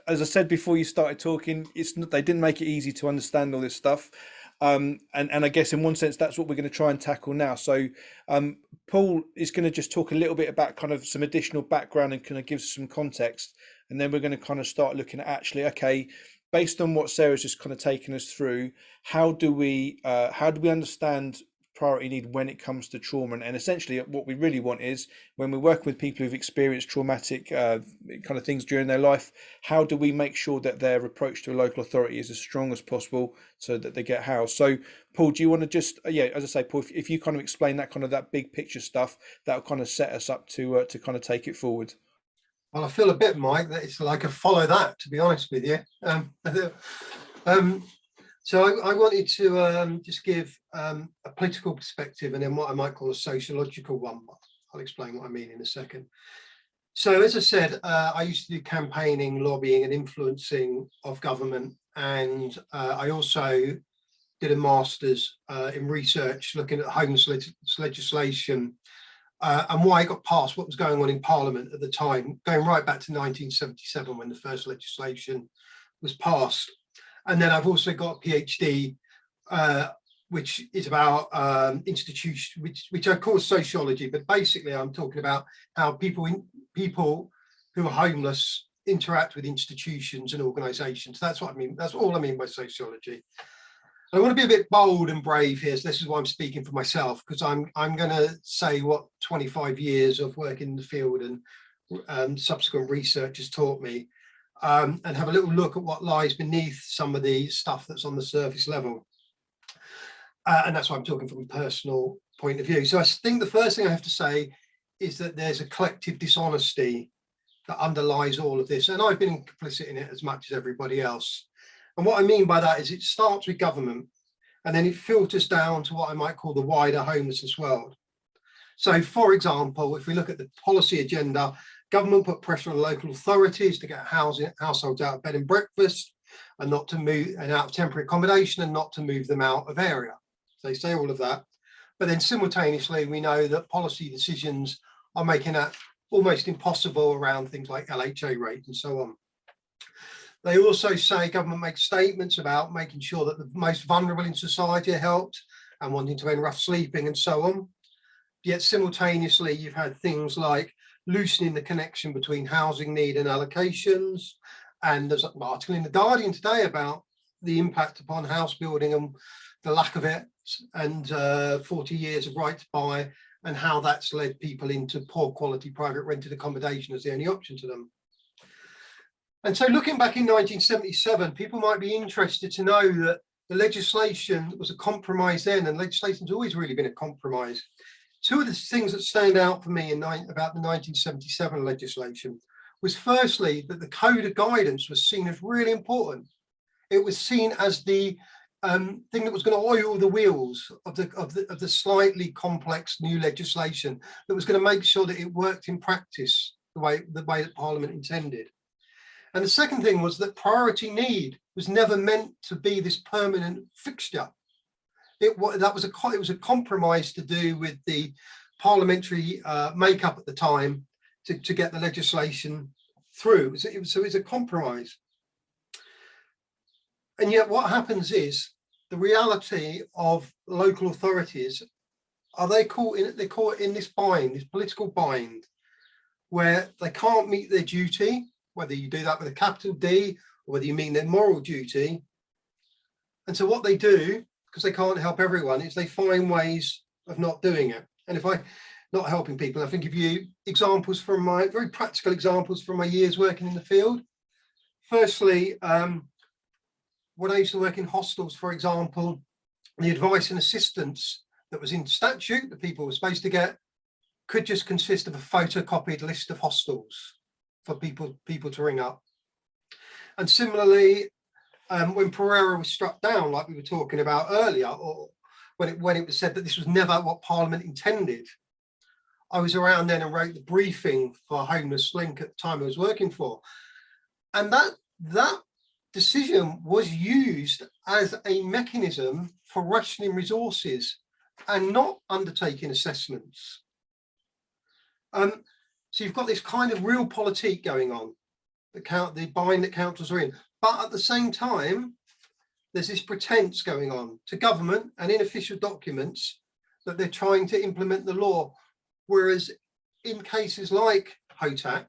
as I said before you started talking, they didn't make it easy to understand all this stuff. And I guess in one sense, that's what we're going to try and tackle now. So Paul is going to just talk a little bit about kind of some additional background and kind of give some context. And then we're going to kind of start looking at actually, okay, based on what Sarah's just kind of taken us through, how do we understand priority need when it comes to trauma? And essentially what we really want is, when we're working with people who've experienced traumatic kind of things during their life, how do we make sure that their approach to a local authority is as strong as possible so that they get housed? So Paul, do you want to just, as I say, Paul, if you kind of explain that kind of that big picture stuff, that'll kind of set us up to kind of take it forward. Well, I feel a bit, Mike, that it's like a follow that, to be honest with you. So I wanted to just give a political perspective and then what I might call a sociological one. I'll explain what I mean in a second. So as I said, I used to do campaigning, lobbying and influencing of government. And I also did a master's in research looking at homelessness legislation and why it got passed, what was going on in Parliament at the time, going right back to 1977 when the first legislation was passed. And then I've also got a PhD, which is about institutions, which I call sociology, but basically I'm talking about how people who are homeless interact with institutions and organisations. That's what I mean. That's all I mean by sociology. I want to be a bit bold and brave here. So this is why I'm speaking for myself, because I'm going to say what 25 years of work in the field and subsequent research has taught me. And have a little look at what lies beneath some of the stuff that's on the surface level. And that's why I'm talking from a personal point of view. So I think the first thing I have to say is that there's a collective dishonesty that underlies all of this. And I've been complicit in it as much as everybody else. And what I mean by that is it starts with government and then it filters down to what I might call the wider homelessness world. So for example, if we look at the policy agenda, government put pressure on local authorities to get households out of bed and breakfast and not to move and out of temporary accommodation and not to move them out of area. So they say all of that. But then simultaneously, we know that policy decisions are making that almost impossible around things like LHA rate and so on. They also say government makes statements about making sure that the most vulnerable in society are helped and wanting to end rough sleeping and so on. Yet simultaneously, you've had things like loosening the connection between housing need and allocations. And there's an article in the Guardian today about the impact upon house building and the lack of it, and 40 years of right to buy, and how that's led people into poor quality private rented accommodation as the only option to them. And so looking back in 1977, people might be interested to know that the legislation was a compromise then, and legislation's always really been a compromise. Two of the things that stand out for me about the 1977 legislation was firstly that the code of guidance was seen as really important. It was seen as the thing that was going to oil the wheels of the slightly complex new legislation that was going to make sure that it worked in practice the way that Parliament intended. And the second thing was that priority need was never meant to be this permanent fixture. It was a compromise to do with the parliamentary makeup at the time to get the legislation through. So it was a compromise. And yet what happens is the reality of local authorities are they're caught in this bind, this political bind, where they can't meet their duty, whether you do that with a capital D or whether you mean their moral duty. And so what they do, because they can't help everyone, is they find ways of not doing it. And if not helping people, I think give you examples from my very practical examples from my years working in the field. Firstly, when I used to work in hostels, for example, the advice and assistance that was in statute that people were supposed to get could just consist of a photocopied list of hostels for people to ring up. And similarly, when Pereira was struck down, like we were talking about earlier, or when it was said that this was never what Parliament intended, I was around then and wrote the briefing for Homeless Link at the time I was working for. And that decision was used as a mechanism for rationing resources and not undertaking assessments. So you've got this kind of real politique going on, the bind that councils are in. But at the same time, there's this pretense going on to government and in official documents that they're trying to implement the law. Whereas in cases like HOTAC,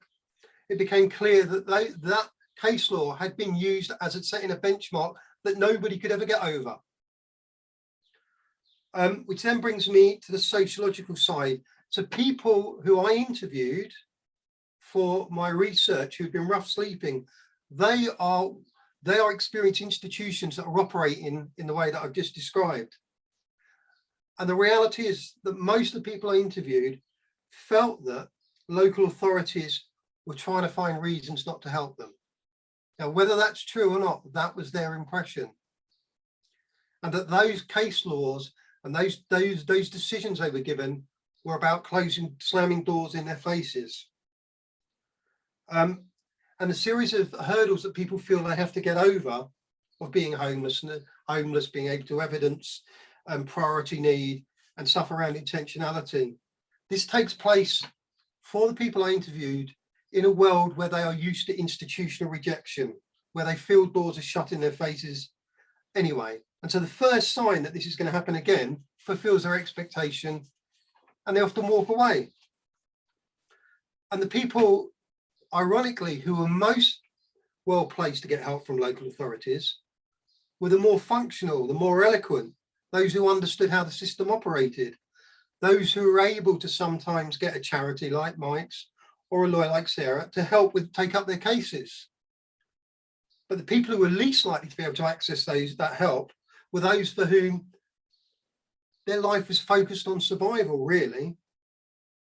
it became clear that that case law had been used as setting a benchmark that nobody could ever get over. Which then brings me to the sociological side. So people who I interviewed for my research who've been rough sleeping, they are experiencing institutions that are operating in the way that I've just described. And the reality is that most of the people I interviewed felt that local authorities were trying to find reasons not to help them. Now, whether that's true or not, that was their impression. And that those case laws and those decisions they were given were about slamming doors in their faces. And the series of hurdles that people feel they have to get over of being homeless, being able to evidence priority need and stuff around intentionality. This takes place for the people I interviewed in a world where they are used to institutional rejection, where they feel doors are shut in their faces anyway. And so the first sign that this is going to happen again fulfills their expectation and they often walk away. And the people, ironically, who were most well placed to get help from local authorities were the more functional, the more eloquent, those who understood how the system operated, those who were able to sometimes get a charity like Mike's or a lawyer like Sarah to help take up their cases. But the people who were least likely to be able to access that help were those for whom their life was focused on survival, really.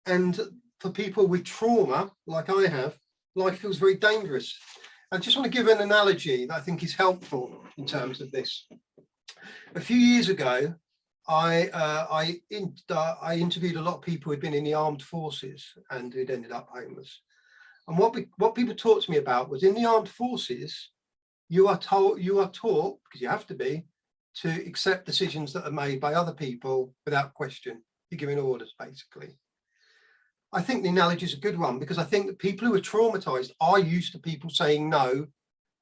And for people with trauma, like I have, life feels very dangerous. I just want to give an analogy that I think is helpful in terms of this. A few years ago, I interviewed a lot of people who'd been in the armed forces and who'd ended up homeless. And what people talked to me about was in the armed forces, you are taught, because you have to be, to accept decisions that are made by other people without question. You're giving orders, basically. I think the analogy is a good one because I think that people who are traumatized are used to people saying no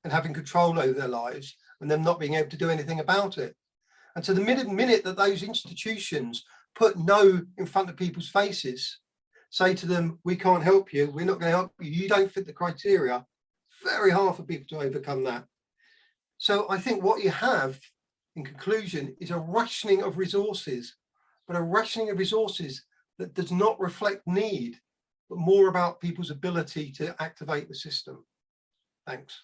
and having control over their lives and them not being able to do anything about it. And so the minute that those institutions put no in front of people's faces, say to them, we can't help you, we're not going to help you, you don't fit the criteria, very hard for people to overcome that. So I think what you have, in conclusion, is a rationing of resources, but a rationing of resources that does not reflect need, but more about people's ability to activate the system. Thanks.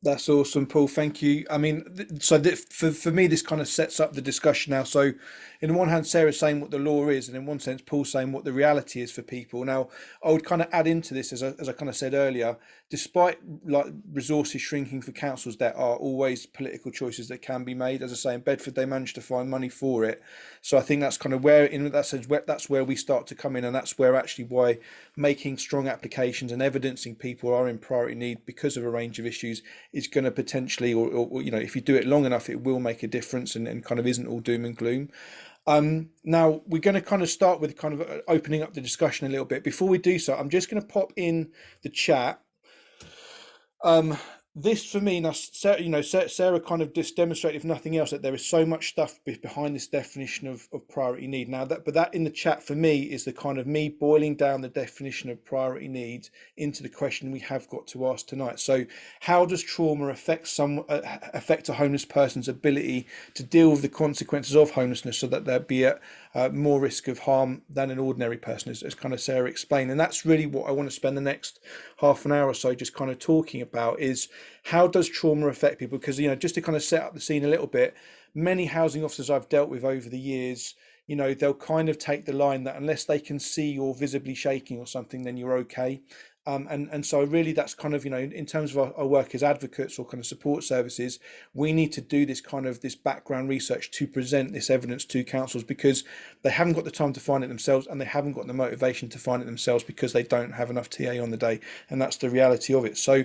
That's awesome, Paul. Thank you. I mean, so for me, this kind of sets up the discussion now. So in one hand, Sarah's saying what the law is, and in one sense, Paul's saying what the reality is for people. Now, I would kind of add into this, as I kind of said earlier, despite like resources shrinking for councils, there are always political choices that can be made. As I say, in Bedford, they managed to find money for it. So I think that's kind of where, in that sense, that's where we start to come in, and that's where actually why making strong applications and evidencing people are in priority need because of a range of issues is going to potentially, or you know, if you do it long enough, it will make a difference and kind of isn't all doom and gloom. Now we're going to kind of start with kind of opening up the discussion a little bit. Before we do so, I'm just going to pop in the chat. This for me, now, Sarah kind of just demonstrated, if nothing else, that there is so much stuff behind this definition of priority need. Now that in the chat for me is the kind of me boiling down the definition of priority need into the question we have got to ask tonight. So how does trauma affect a homeless person's ability to deal with the consequences of homelessness, so that they'll be at more risk of harm than an ordinary person, as kind of Sarah explained? And that's really what I want to spend the next half an hour or so just kind of talking about, is how does trauma affect people? Because, just to kind of set up the scene a little bit, many housing officers I've dealt with over the years, they'll kind of take the line that unless they can see you're visibly shaking or something, then you're okay. And so really that's kind of, in terms of our work as advocates or kind of support services, we need to do this kind of this background research to present this evidence to councils, because they haven't got the time to find it themselves, and they haven't got the motivation to find it themselves because they don't have enough TA on the day. And that's the reality of it. So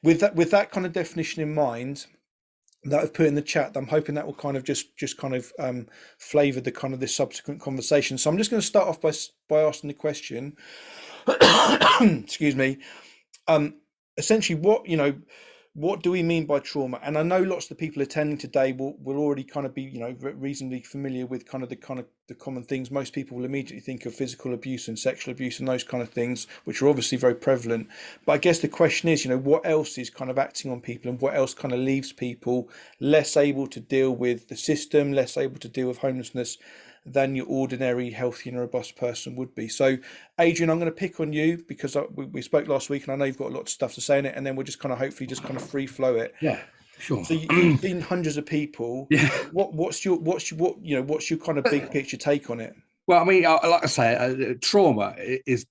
with that kind of definition in mind that I've put in the chat, I'm hoping that will kind of just kind of flavour the kind of this subsequent conversation. So I'm just going to start off by asking the question, excuse me, essentially what do we mean by trauma? And I know lots of the people attending today will already kind of be reasonably familiar with the common things. Most people will immediately think of physical abuse and sexual abuse and those kind of things, which are obviously very prevalent. But I guess the question is, what else is kind of acting on people, and what else kind of leaves people less able to deal with the system, less able to deal with homelessness than your ordinary healthy and robust person would be. So Adrian, I'm going to pick on you because we spoke last week, and I know you've got a lot of stuff to say in it, and then we'll just kind of hopefully just kind of free flow it. Yeah, sure. So you've seen hundreds of people. Yeah. What's your kind of big picture take on it? Well, I mean, like I say, trauma is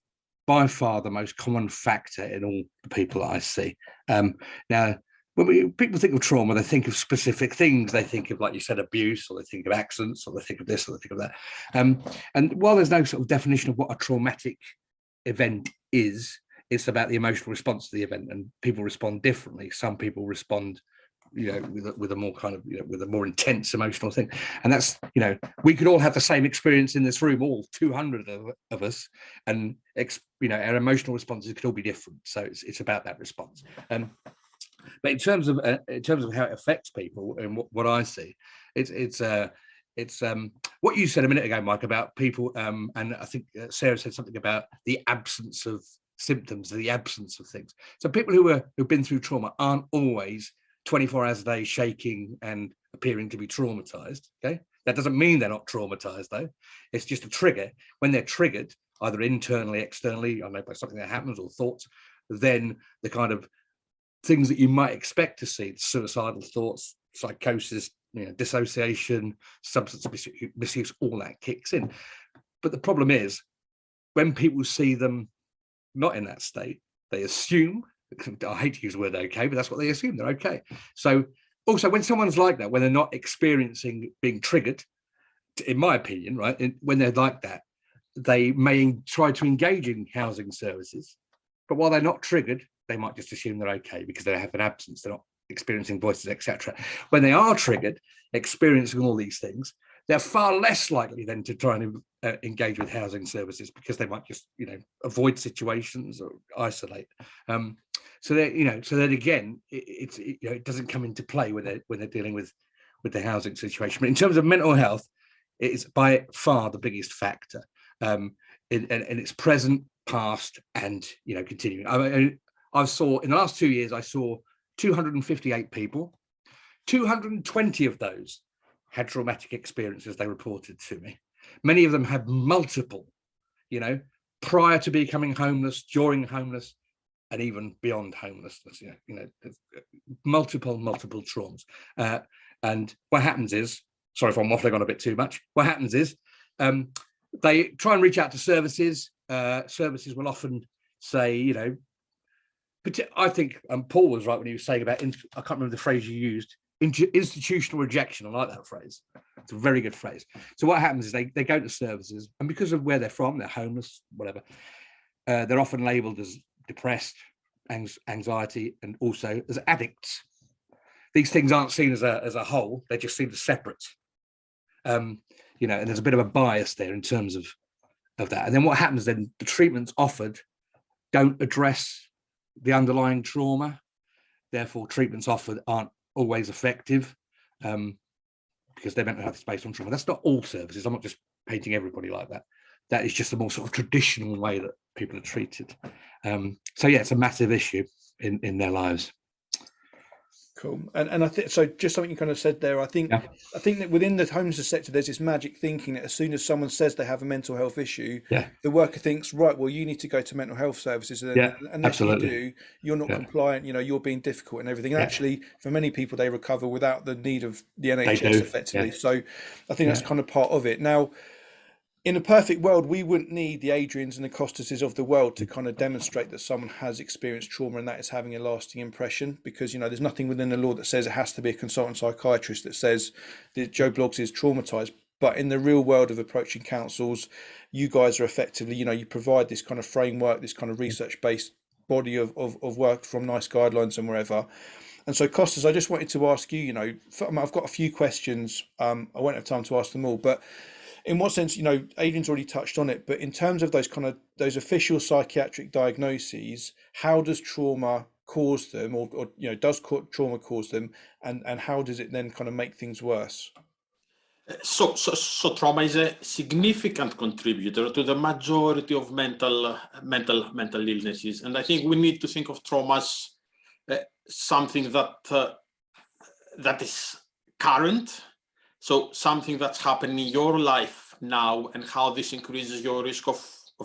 by far the most common factor in all the people that I see. Now, when people think of trauma, they think of specific things. They think of, like you said, abuse, or they think of accidents, or they think of this, or they think of that. And while there's no sort of definition of what a traumatic event is, it's about the emotional response to the event, and people respond differently. Some people respond, with a more kind of, with a more intense emotional thing. And that's, we could all have the same experience in this room, all 200 of us, and our emotional responses could all be different. So it's about that response. But in terms of how it affects people and what I see, it's what you said a minute ago, Mike, about people, and I think Sarah said something about the absence of symptoms, the absence of things. So people who've been through trauma aren't always 24 hours a day shaking and appearing to be traumatized. Okay, that doesn't mean they're not traumatized though. It's just a trigger. When they're triggered, either internally, externally, I don't know, by something that happens or thoughts, then the kind of things that you might expect to see, suicidal thoughts, psychosis, dissociation, substance misuse, all that kicks in. But the problem is, when people see them not in that state, they assume, I hate to use the word okay, but that's what they assume, they're okay. So also, when someone's like that, when they're not experiencing being triggered, in my opinion, right, when they're like that, they may try to engage in housing services, but while they're not triggered, they might just assume they're okay because they have an absence, they're not experiencing voices, etc. When they are triggered, experiencing all these things, they're far less likely then to try and engage with housing services, because they might just, avoid situations or isolate. So then again, it doesn't come into play when they're dealing with the housing situation. But in terms of mental health, it is by far the biggest factor, in its present, past, and continuing. I saw in the last 2 years, I saw 258 people. 220 of those had traumatic experiences they reported to me. Many of them had multiple, prior to becoming homeless, during homeless, and even beyond homelessness, multiple traumas. And what happens is, sorry if I'm waffling on a bit too much, what happens is they try and reach out to services. Services will often say, but I think Paul was right when he was saying about, I can't remember the phrase you used, institutional rejection. I like that phrase. It's a very good phrase. So what happens is they go to services, and because of where they're from, they're homeless, whatever, they're often labelled as depressed, anxiety, and also as addicts. These things aren't seen as a whole, they're just seen as separate. You know, and there's a bit of a bias there in terms of that. And then what happens then, the treatments offered don't address the underlying trauma. Therefore, treatments offered aren't always effective because their mental health is based on trauma. That's not all services. I'm not just painting everybody like that. That is just a more sort of traditional way that people are treated. So yeah, it's a massive issue in their lives. Cool. And I think so. Just something you kind of said there. I think that within the homelessness sector, there's this magic thinking that as soon as someone says they have a mental health issue, the worker thinks, right, well, you need to go to mental health services, and unless you do, you're not compliant. You know, you're being difficult and everything. And actually, for many people, they recover without the need of the NHS effectively. So, I think that's kind of part of it. Now, in a perfect world, we wouldn't need the Adrians and the Kostases of the world to kind of demonstrate that someone has experienced trauma and that is having a lasting impression, because, you know, there's nothing within the law that says it has to be a consultant psychiatrist that says that Joe Bloggs is traumatized. But in the real world of approaching councils, you guys are effectively, you know, you provide this kind of framework, this kind of research-based body of work from NICE guidelines and wherever. And so, Kostas, I just wanted to ask you, you know, I've got a few questions. I won't have time to ask them all, but in what sense, you know, Adrian's already touched on it, but in terms of those official psychiatric diagnoses, how does trauma cause them, or you know, does trauma cause them, and how does it then kind of make things worse? So trauma is a significant contributor to the majority of mental illnesses, and I think we need to think of trauma as something that is current. So something that's happening in your life now, and how this increases your risk of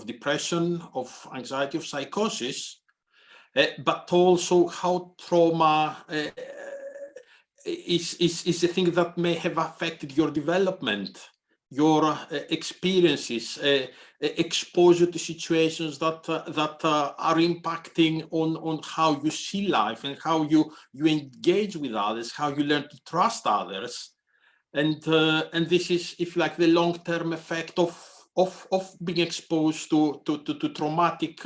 depression, of anxiety, of psychosis, but also how trauma is a thing that may have affected your development, your experiences, exposure to situations that are impacting on how you see life and how you engage with others, how you learn to trust others. And this is, if you like, the long-term effect of being exposed to traumatic,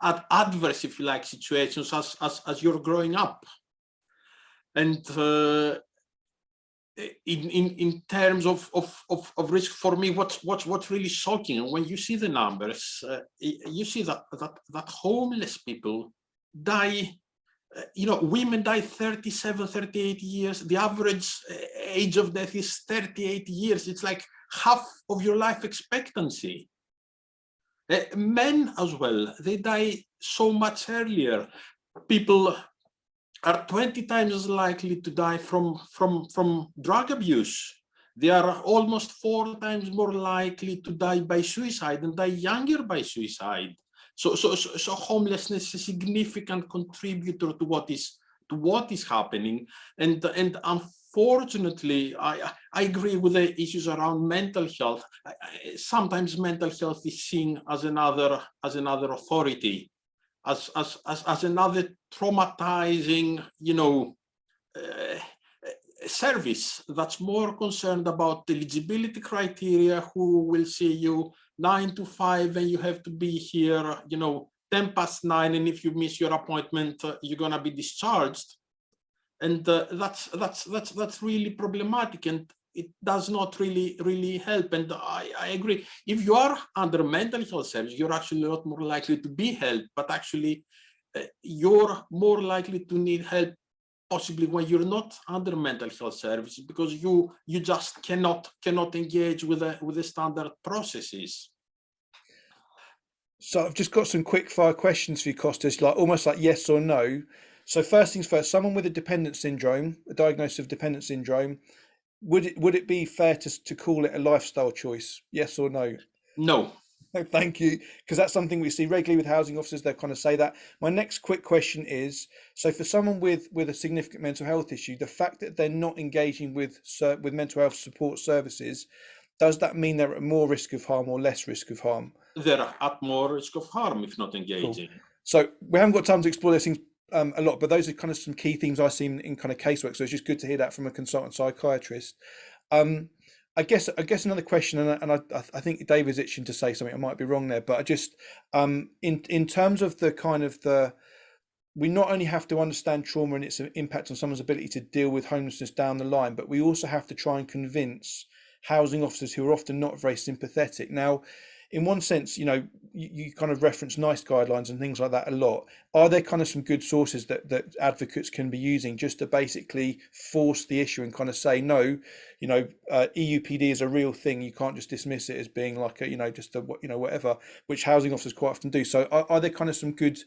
adverse, if you like, situations as you're growing up. And in terms of risk, for me, what's really shocking, and when you see the numbers, you see that homeless people die. You know, women die 37, 38 years. The average age of death is 38 years. It's like half of your life expectancy. Men as well, they die so much earlier. People are 20 times as likely to die from drug abuse. They are almost 4 times more likely to die by suicide and die younger by suicide. So homelessness is a significant contributor to what is happening, and unfortunately, I agree with the issues around mental health. Sometimes mental health is seen as another authority, as another traumatizing, you know, service that's more concerned about eligibility criteria, who will see you 9 to 5 and you have to be here, you know, 10 past 9, and if you miss your appointment, you're gonna be discharged. And that's really problematic, and it does not really help. And I agree, if you are under mental health service, you're actually a lot more likely to be helped, but actually you're more likely to need help possibly when you're not under mental health service, because you just cannot engage with the standard processes. So I've just got some quick fire questions for you, Kostas, like almost like yes or no. So first things first, someone with a dependent syndrome, a diagnosis of dependent syndrome, would it be fair to call it a lifestyle choice? Yes or no? No. No, thank you, because that's something we see regularly with housing officers. They kind of say that. My next quick question is, so for someone with a significant mental health issue, the fact that they're not engaging with mental health support services, does that mean they're at more risk of harm or less risk of harm? They're at more risk of harm if not engaging. Cool. So we haven't got time to explore those things a lot, but those are kind of some key themes I see in kind of casework. So it's just good to hear that from a consultant psychiatrist. I guess another question, and I think David's itching to say something. I might be wrong there, but I just in terms of the kind of we not only have to understand trauma and its impact on someone's ability to deal with homelessness down the line, but we also have to try and convince housing officers who are often not very sympathetic. Now, in one sense, you kind of reference NICE guidelines and things like that a lot. Are there kind of some good sources that advocates can be using just to basically force the issue and kind of say, no, EUPD is a real thing. You can't just dismiss it as being like just a whatever, which housing officers quite often do. So are there kind of some good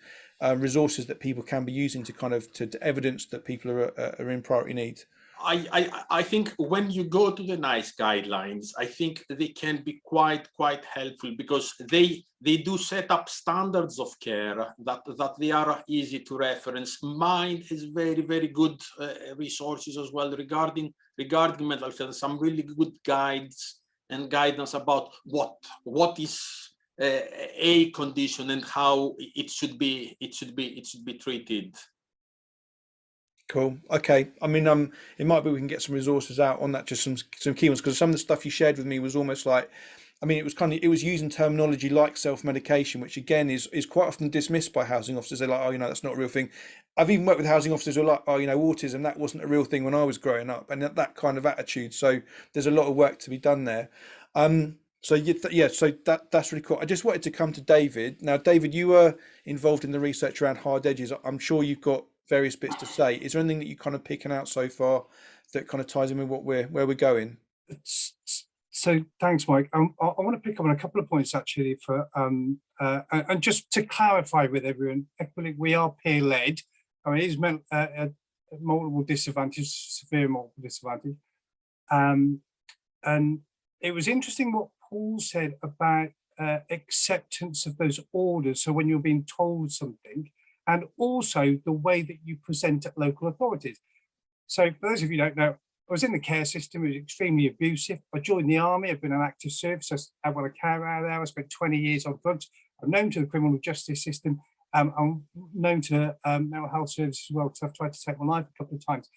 resources that people can be using to kind of to evidence that people are in priority need? I think when you go to the NICE guidelines, I think they can be quite helpful, because they do set up standards of care that they are easy to reference. Mind has very good resources as well regarding mental health, some really good guides and guidance about what is a condition and how it should be treated. Cool. Okay. I mean, it might be we can get some resources out on that, just some key ones, because some of the stuff you shared with me was almost like, I mean, it was using terminology like self-medication, which again is quite often dismissed by housing officers. They're like, oh, that's not a real thing. I've even worked with housing officers who are like, oh, autism, that wasn't a real thing when I was growing up, and that kind of attitude. So there's a lot of work to be done there. So that's really cool. I just wanted to come to David. Now, David, you were involved in the research around hard edges. I'm sure you've got various bits to say. Is there anything that you're kind of picking out so far that kind of ties in with where we're going? So thanks, Mike. I want to pick up on a couple of points actually and just to clarify with everyone, we are peer-led. I mean, it is multiple disadvantage, severe multiple disadvantage. And it was interesting what Paul said about acceptance of those orders. So when you're being told something, and also the way that you present at local authorities. So for those of you who don't know, I was in the care system. It was extremely abusive. I joined the army. I've been an active service. I won a care out there. I spent 20 years on drugs. I'm known to the criminal justice system. I'm known to mental health services as well, because I've tried to take my life a couple of times.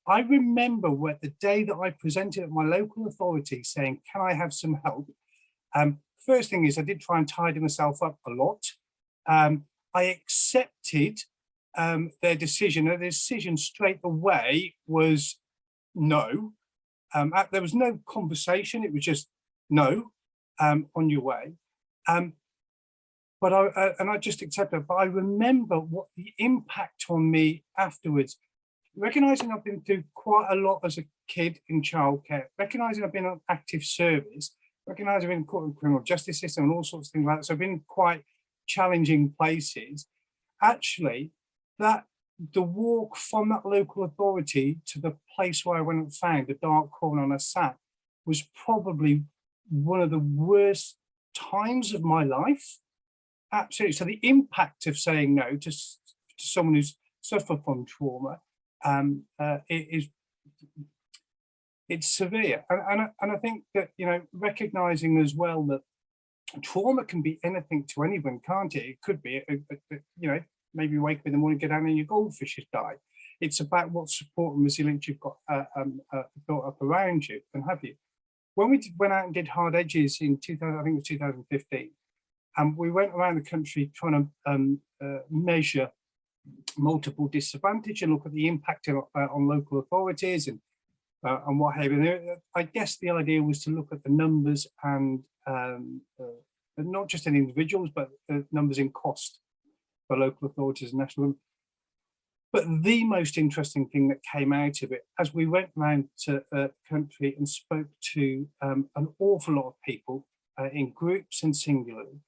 I remember the day that I presented at my local authority saying, can I have some help? First thing is I did try and tidy myself up a lot. I accepted their decision. And the decision straight away was no. There was no conversation. It was just no, on your way. But I just accepted it. But I remember what the impact on me afterwards, recognizing I've been through quite a lot as a kid in childcare, recognizing I've been on active service, recognizing I've been in court and criminal justice system and all sorts of things like that. So I've been quite challenging places. Actually, that the walk from that local authority to the place where I went and found the dark corner and I sat was probably one of the worst times of my life. Absolutely. So the impact of saying no to someone who's suffered from trauma it's severe. And I think that, recognizing as well that trauma can be anything to anyone, can't it? It could be, maybe you wake up in the morning, get down and your goldfishes die. It's about what support and resilience you've got built up around you and have you. When we went out and did hard edges in 2015, and we went around the country trying to measure multiple disadvantage and look at the impact on local authorities and what have you. I guess the idea was to look at the numbers and not just in individuals, but the numbers in cost for local authorities and national. But the most interesting thing that came out of it, as we went around to the country and spoke to an awful lot of people in groups and singularly,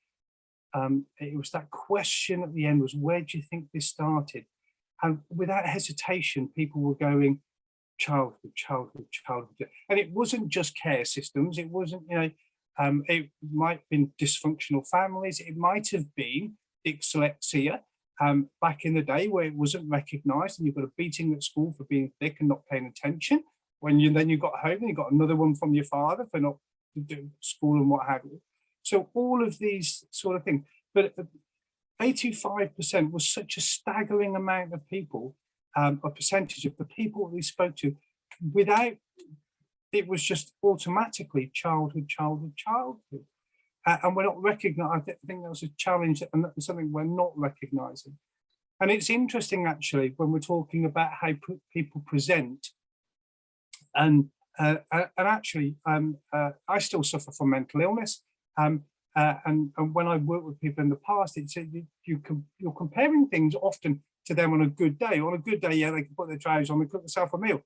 it was that question at the end was, where do you think this started? And without hesitation, people were going, childhood. And it wasn't just care systems. It wasn't, it might have been dysfunctional families. It might have been dyslexia back in the day where it wasn't recognised, and you got a beating at school for being thick and not paying attention. Then you got home and you got another one from your father for not doing school and what have you. So all of these sort of things. But 85% was such a staggering amount of people, a percentage of the people we spoke to, without, it was just automatically childhood. And we're not recognizing. I think that was a challenge, and that was something we're not recognizing. And it's interesting, actually, when we're talking about how people present, and And actually, I still suffer from mental illness. And when I work with people in the past, it's you're comparing things often to them on a good day. On a good day, yeah, they can put their trousers on, they cook themselves a meal.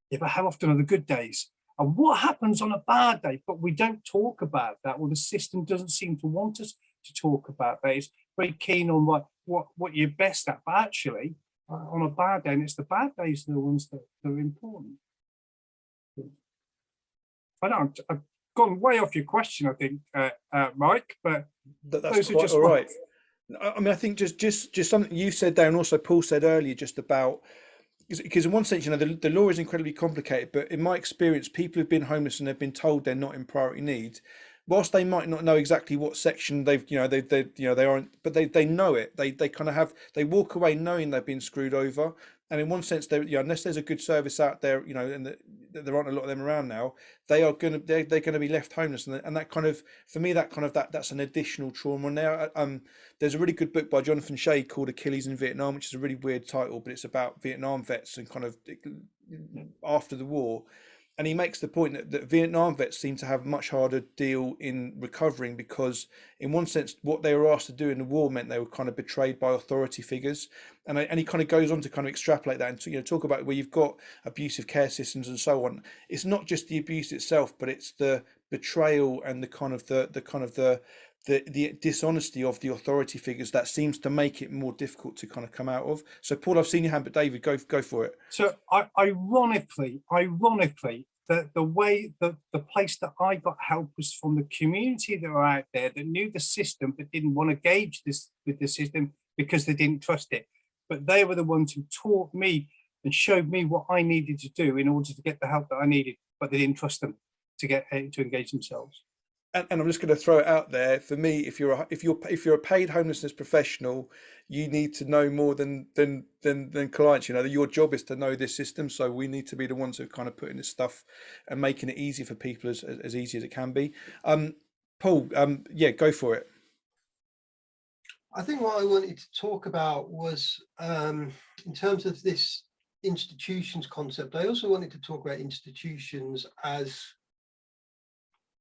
Yeah, but how often are the good days? And what happens on a bad day? But we don't talk about that, or the system doesn't seem to want us to talk about that. It's very keen on what you're best at, but actually, on a bad day, and it's the bad days that are the ones that are important. I don't. I've gone way off your question, I think, Mike. But that's quite all right. I mean, I think just something you said there, and also Paul said earlier, just about, because in one sense, you know, the law is incredibly complicated. But in my experience, people who've been homeless and they've been told they're not in priority need, whilst they might not know exactly what section they aren't, but they know it. They kind of they walk away knowing they've been screwed over. And in one sense, unless there's a good service out there, you know, and there aren't a lot of them around now, they're going to be left homeless, and that kind of, for me, that's an additional trauma. Now, there's a really good book by Jonathan Shea called Achilles in Vietnam, which is a really weird title, but it's about Vietnam vets and kind of after the war. And he makes the point that Vietnam vets seem to have a much harder deal in recovering, because in one sense, what they were asked to do in the war meant they were kind of betrayed by authority figures. And he kind of goes on to kind of extrapolate that and to, you know, talk about where you've got abusive care systems and so on. It's not just the abuse itself, but it's the betrayal and the dishonesty of the authority figures that seems to make it more difficult to kind of come out of. So Paul, I've seen your hand, but David, go for it. So ironically, the way the place that I got help was from the community that were out there that knew the system but didn't want to engage with the system because they didn't trust it. But they were the ones who taught me and showed me what I needed to do in order to get the help that I needed, but they didn't trust them to engage themselves. And I'm just going to throw it out there. For me, if you're a paid homelessness professional, you need to know more than clients. You know, your job is to know this system. So we need to be the ones who are kind of putting this stuff and making it easy for people as easy as it can be. Paul, yeah, go for it. I think what I wanted to talk about was, in terms of this institutions concept, I also wanted to talk about institutions as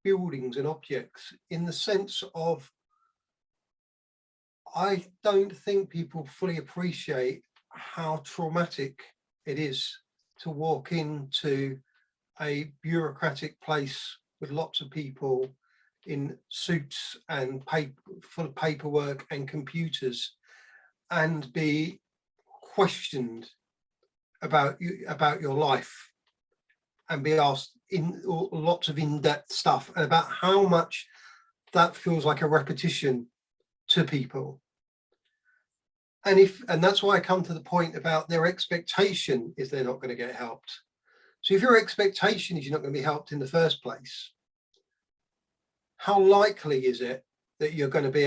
buildings and objects, in the sense of, I don't think people fully appreciate how traumatic it is to walk into a bureaucratic place with lots of people in suits and full of paperwork and computers, and be questioned about your life, and be asked lots of in-depth stuff, and about how much that feels like a repetition to people. And that's why I come to the point about their expectation is they're not going to get helped. So if your expectation is you're not going to be helped in the first place, how likely is it that you're going to be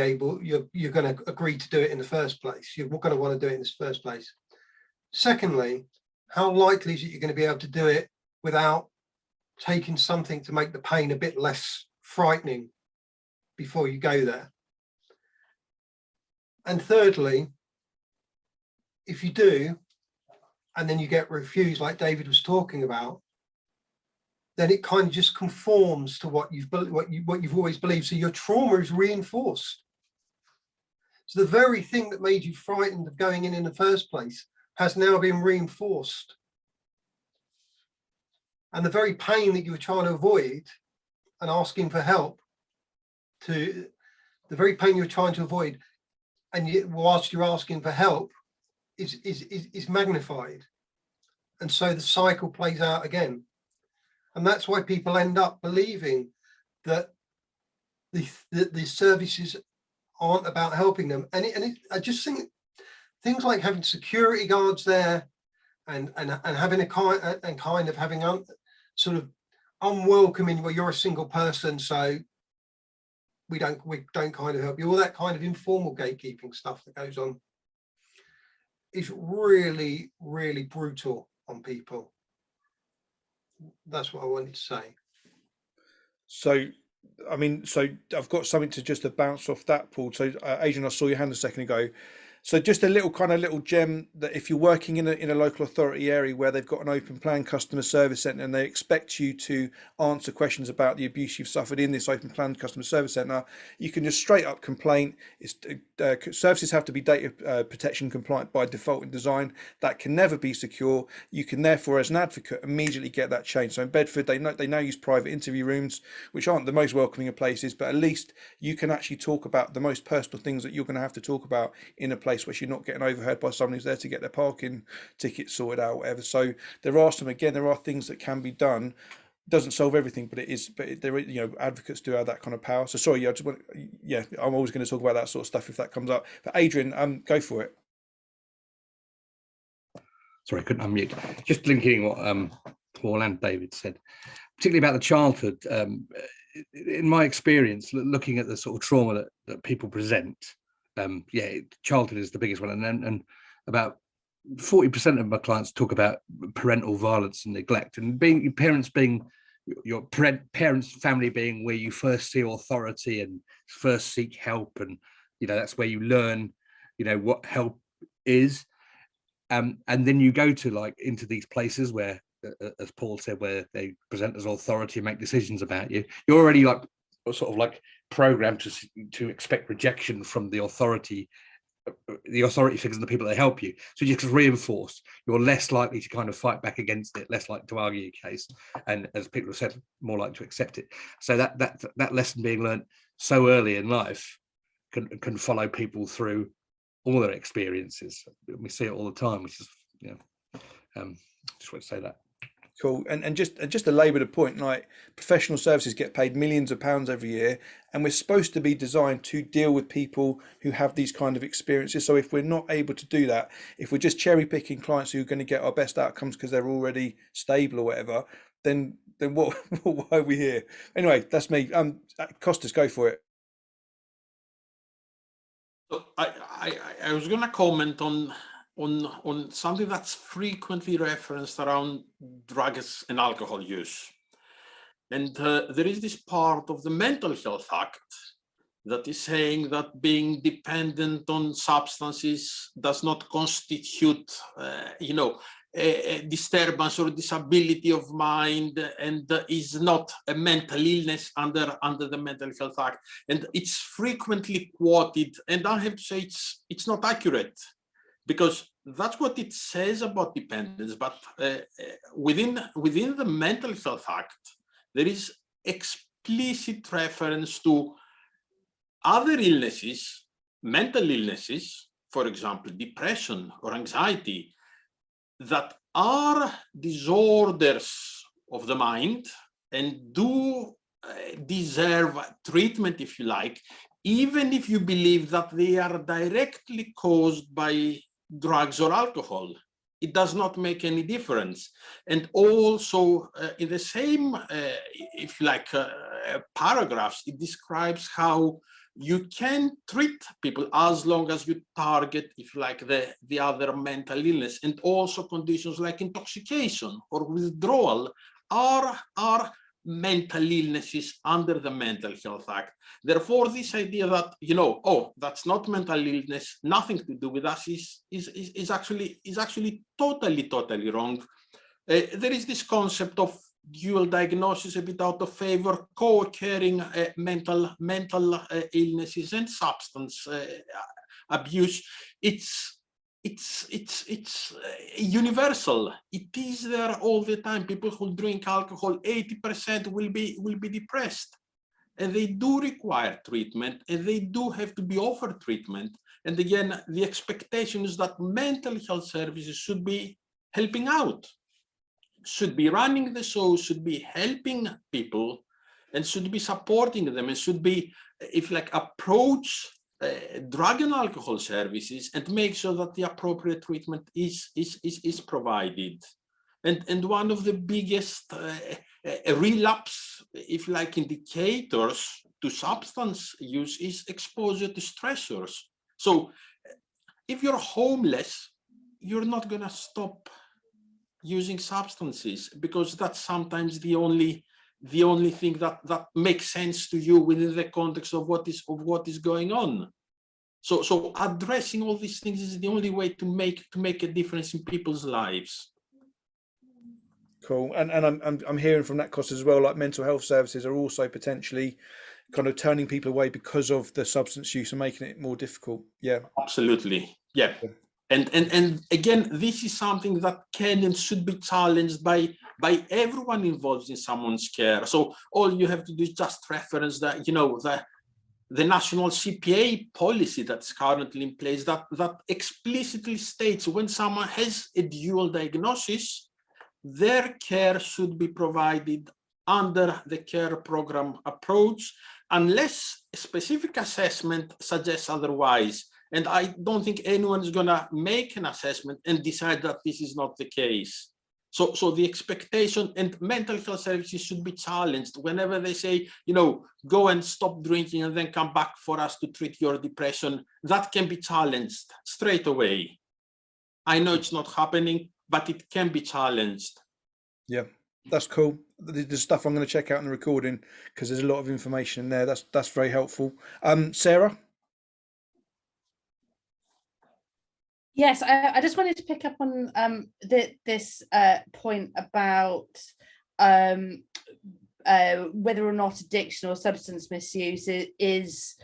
you're going to agree to do it in the first place? You're going to want to do it in the first place. Secondly, how likely is it you're going to be able to do it without taking something to make the pain a bit less frightening before you go there? And thirdly, if you do, and then you get refused, like David was talking about, then it kind of just conforms to what you've always believed. So your trauma is reinforced. So the very thing that made you frightened of going in the first place has now been reinforced. And the very pain that you were trying to avoid and asking for help, the very pain you were trying to avoid, and whilst you're asking for help, is magnified. And so the cycle plays out again. And that's why people end up believing that the services aren't about helping them. I just think things like having security guards there and having having sort of unwelcoming, well, you're a single person, so we don't kind of help you, all that kind of informal gatekeeping stuff that goes on is really, really brutal on people. That's what I wanted to say. So, I mean, I've got something to bounce off that, Paul. So, Adrian, I saw your hand a second ago. So just a little gem that if you're working in a local authority area where they've got an open plan customer service centre and they expect you to answer questions about the abuse you've suffered in this open plan customer service centre, you can just straight up complain. It's services have to be data protection compliant by default in design. That can never be secure. You can therefore, as an advocate, immediately get that changed. So in Bedford, they now use private interview rooms, which aren't the most welcoming of places, but at least you can actually talk about the most personal things that you're going to have to talk about in a place where you're not getting overheard by someone who's there to get their parking ticket sorted out, whatever. So there are things that can be done. Doesn't solve everything, but there is, advocates do have that kind of power. So sorry, I'm always going to talk about that sort of stuff if that comes up. But Adrian, go for it. Sorry, I couldn't unmute. Just linking what Paul and David said, particularly about the childhood. In my experience, looking at the sort of trauma that people present, childhood is the biggest one, and about 40% of my clients talk about parental violence and neglect, and your parents' family being where you first see authority and first seek help, and that's where you learn, what help is, and then you go to into these places where, as Paul said, where they present as authority and make decisions about you. You're already programmed to expect rejection from the authority figures and the people that help you. So you just reinforce. You're less likely to kind of fight back against it, less likely to argue your case, and as people have said, more likely to accept it. So that lesson being learned so early in life can follow people through all their experiences. We see it all the time, which is just want to say that. Cool. And just to labour the point, like professional services get paid millions of pounds every year, and we're supposed to be designed to deal with people who have these kind of experiences. So if we're not able to do that, if we're just cherry picking clients who are going to get our best outcomes because they're already stable or whatever, then what why are we here? Anyway, that's me. Kostas, go for it. So I was going to comment on something that's frequently referenced around drugs and alcohol use. And there is this part of the Mental Health Act that is saying that being dependent on substances does not constitute, a disturbance or disability of mind, and is not a mental illness under the Mental Health Act. And it's frequently quoted, and I have to say it's not accurate, because that's what it says about dependence. But within the Mental Health Act, there is explicit reference to other illnesses, mental illnesses, for example, depression or anxiety, that are disorders of the mind and do deserve treatment, if you like, even if you believe that they are directly caused by drugs or alcohol. It does not make any difference. And also in the same, if you like, paragraphs, it describes how you can treat people as long as you target, if you like, the other mental illness, and also conditions like intoxication or withdrawal are mental illnesses under the Mental Health Act. Therefore, this idea that, that's not mental illness, nothing to do with us, is actually totally wrong. There is this concept of dual diagnosis a bit out of favor, co-occurring mental illnesses and substance abuse. It's universal. It is there all the time. People who drink alcohol, 80% will be depressed, and they do require treatment, and they do have to be offered treatment. And again, the expectation is that mental health services should be helping out, should be running the show, should be helping people, and should be supporting them, and should be, if you like, approach drug and alcohol services and make sure that the appropriate treatment is provided. And one of the biggest relapse, if you like, indicators to substance use is exposure to stressors. So if you're homeless, you're not going to stop using substances, because that's sometimes the only thing that makes sense to you within the context of what is going on. So addressing all these things is the only way to make a difference in people's lives. Cool. And I'm hearing from that, Kostas, as well, like mental health services are also potentially kind of turning people away because of the substance use and making it more difficult. Yeah. Absolutely. Yeah. And again, this is something that can and should be challenged by everyone involved in someone's care. So all you have to do is just reference that, the national CPA policy that's currently in place that explicitly states when someone has a dual diagnosis, their care should be provided under the care program approach unless a specific assessment suggests otherwise. And I don't think anyone's gonna make an assessment and decide that this is not the case. So the expectation and mental health services should be challenged whenever they say, go and stop drinking and then come back for us to treat your depression. That can be challenged straight away. I know it's not happening, but it can be challenged. Yeah, that's cool. There's stuff I'm going to check out in the recording because there's a lot of information in there. That's very helpful. Sarah? Yes, I just wanted to pick up on this point about whether or not addiction or substance misuse is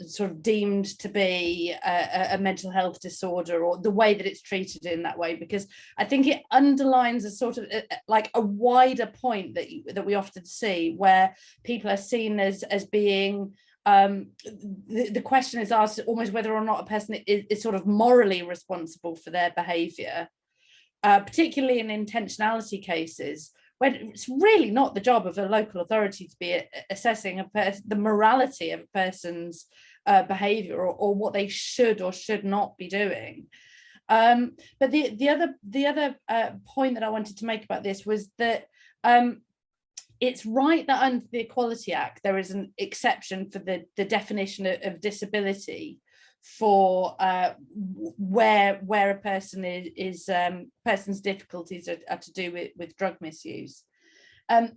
sort of deemed to be a mental health disorder, or the way that it's treated in that way, because I think it underlines a sort of like a wider point that we often see, where people are seen as being the question is asked almost whether or not a person is sort of morally responsible for their behavior, particularly in intentionality cases, when it's really not the job of a local authority to be assessing the morality of a person's behavior or what they should or should not be doing. But the other point that I wanted to make about this was that it's right that under the Equality Act, there is an exception for the definition of disability for where a person person's difficulties are to do with drug misuse.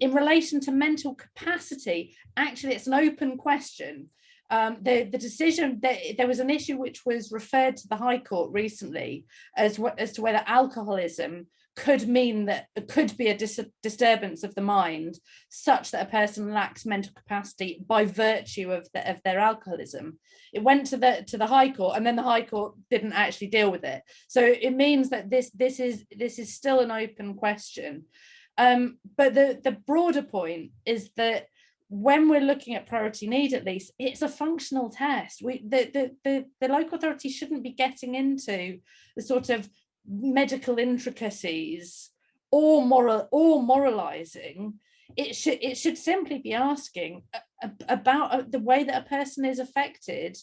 In relation to mental capacity, actually, it's an open question. The decision, there was an issue which was referred to the High Court recently as to whether alcoholism could mean that it could be a disturbance of the mind such that a person lacks mental capacity by virtue of their alcoholism. It went to the High Court, and then the High Court didn't actually deal with it. So it means that this is still an open question. But the broader point is that when we're looking at priority need, at least, it's a functional test. The local authority shouldn't be getting into the sort of medical intricacies or moralizing. It should simply be asking about the way that a person is affected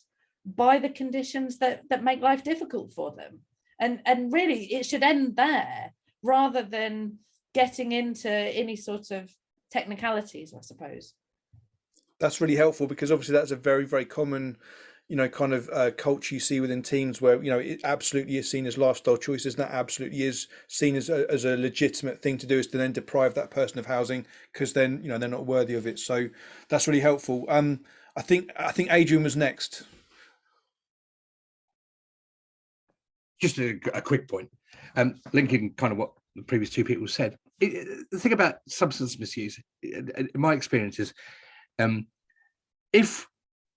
by the conditions that make life difficult for them, and really it should end there rather than getting into any sort of technicalities, I suppose. That's really helpful, because obviously that's a very, very common kind of culture you see within teams where it absolutely is seen as lifestyle choices, and that absolutely is seen as a legitimate thing to do, is to then deprive that person of housing because then they're not worthy of it. So that's really helpful. I think Adrian was next. Just a quick point, linking kind of what the previous two people said. The thing about substance misuse, in my experience, is if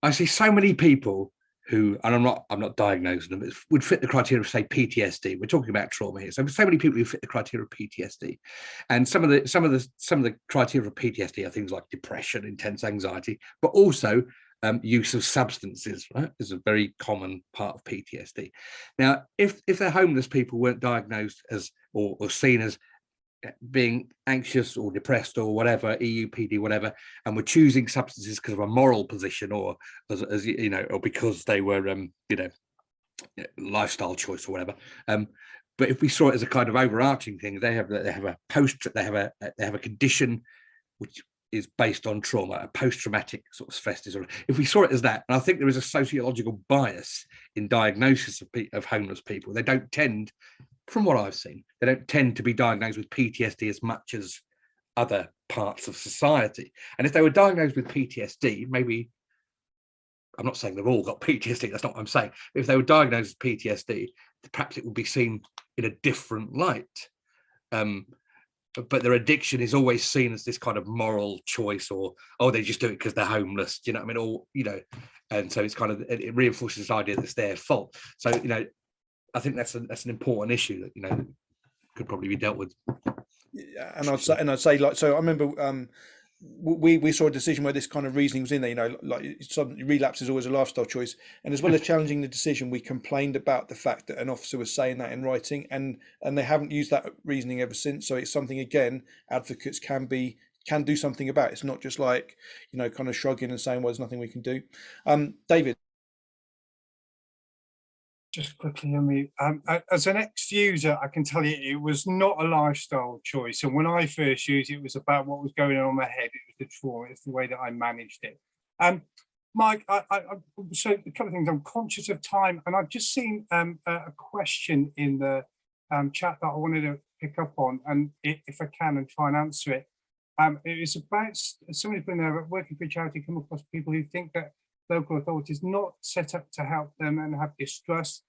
I see so many people who, and I'm not diagnosing them, would fit the criteria of, say, PTSD. We're talking about trauma here. So many people who fit the criteria of PTSD, and some of the criteria of PTSD are things like depression, intense anxiety, but also use of substances, right, is a very common part of PTSD. Now, if the homeless people weren't diagnosed as or seen as being anxious or depressed or whatever, EUPD, whatever, and were choosing substances because of a moral position or as or because they were lifestyle choice or whatever, but if we saw it as a kind of overarching thing, they have a condition which is based on trauma, a post-traumatic sort of stress disorder. If we saw it as that, and I think there is a sociological bias in diagnosis of homeless people, they don't tend, from what I've seen, they don't tend to be diagnosed with PTSD as much as other parts of society. And if they were diagnosed with PTSD, maybe I'm not saying they've all got PTSD, that's not what I'm saying. If they were diagnosed with PTSD, perhaps it would be seen in a different light. But their addiction is always seen as this kind of moral choice, or, oh, they just do it because they're homeless, you know what I mean? Or, you know, and so it's kind of, it reinforces this idea that it's their fault. So, you know, I think that's an important issue that, you know, could probably be dealt with. Yeah, and I'd say like, so I remember we saw a decision where this kind of reasoning was in there, you know, like suddenly relapse is always a lifestyle choice, and as well as challenging the decision, we complained about the fact that an officer was saying that in writing, and they haven't used that reasoning ever since. So it's something, again, advocates can do something about. It's not just like, you know, kind of shrugging and saying, well, there's nothing we can do. David. Just quickly on me, as an ex-user, I can tell you it was not a lifestyle choice. And when I first used it, it was about what was going on in my head. It was the trauma. It's the way that I managed it. Mike, so a couple of things. I'm conscious of time, and I've just seen a question in the chat that I wanted to pick up on, and if I can, and try and answer it. It was about somebody putting there, working for a charity, come across people who think that local authorities not set up to help them and have distrust.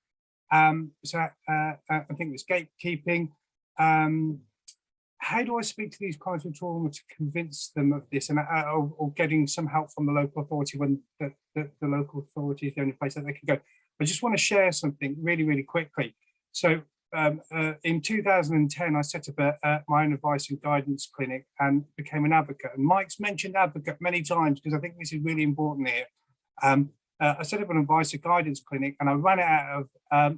So I think it's gatekeeping. How do I speak to these clients with trauma to convince them of this, and or getting some help from the local authority when the local authority is the only place that they can go? I just want to share something really, really quickly. So in 2010, I set up my own advice and guidance clinic and became an advocate. And Mike's mentioned advocate many times because I think this is really important here. I set up an advice and guidance clinic, and I ran it out of,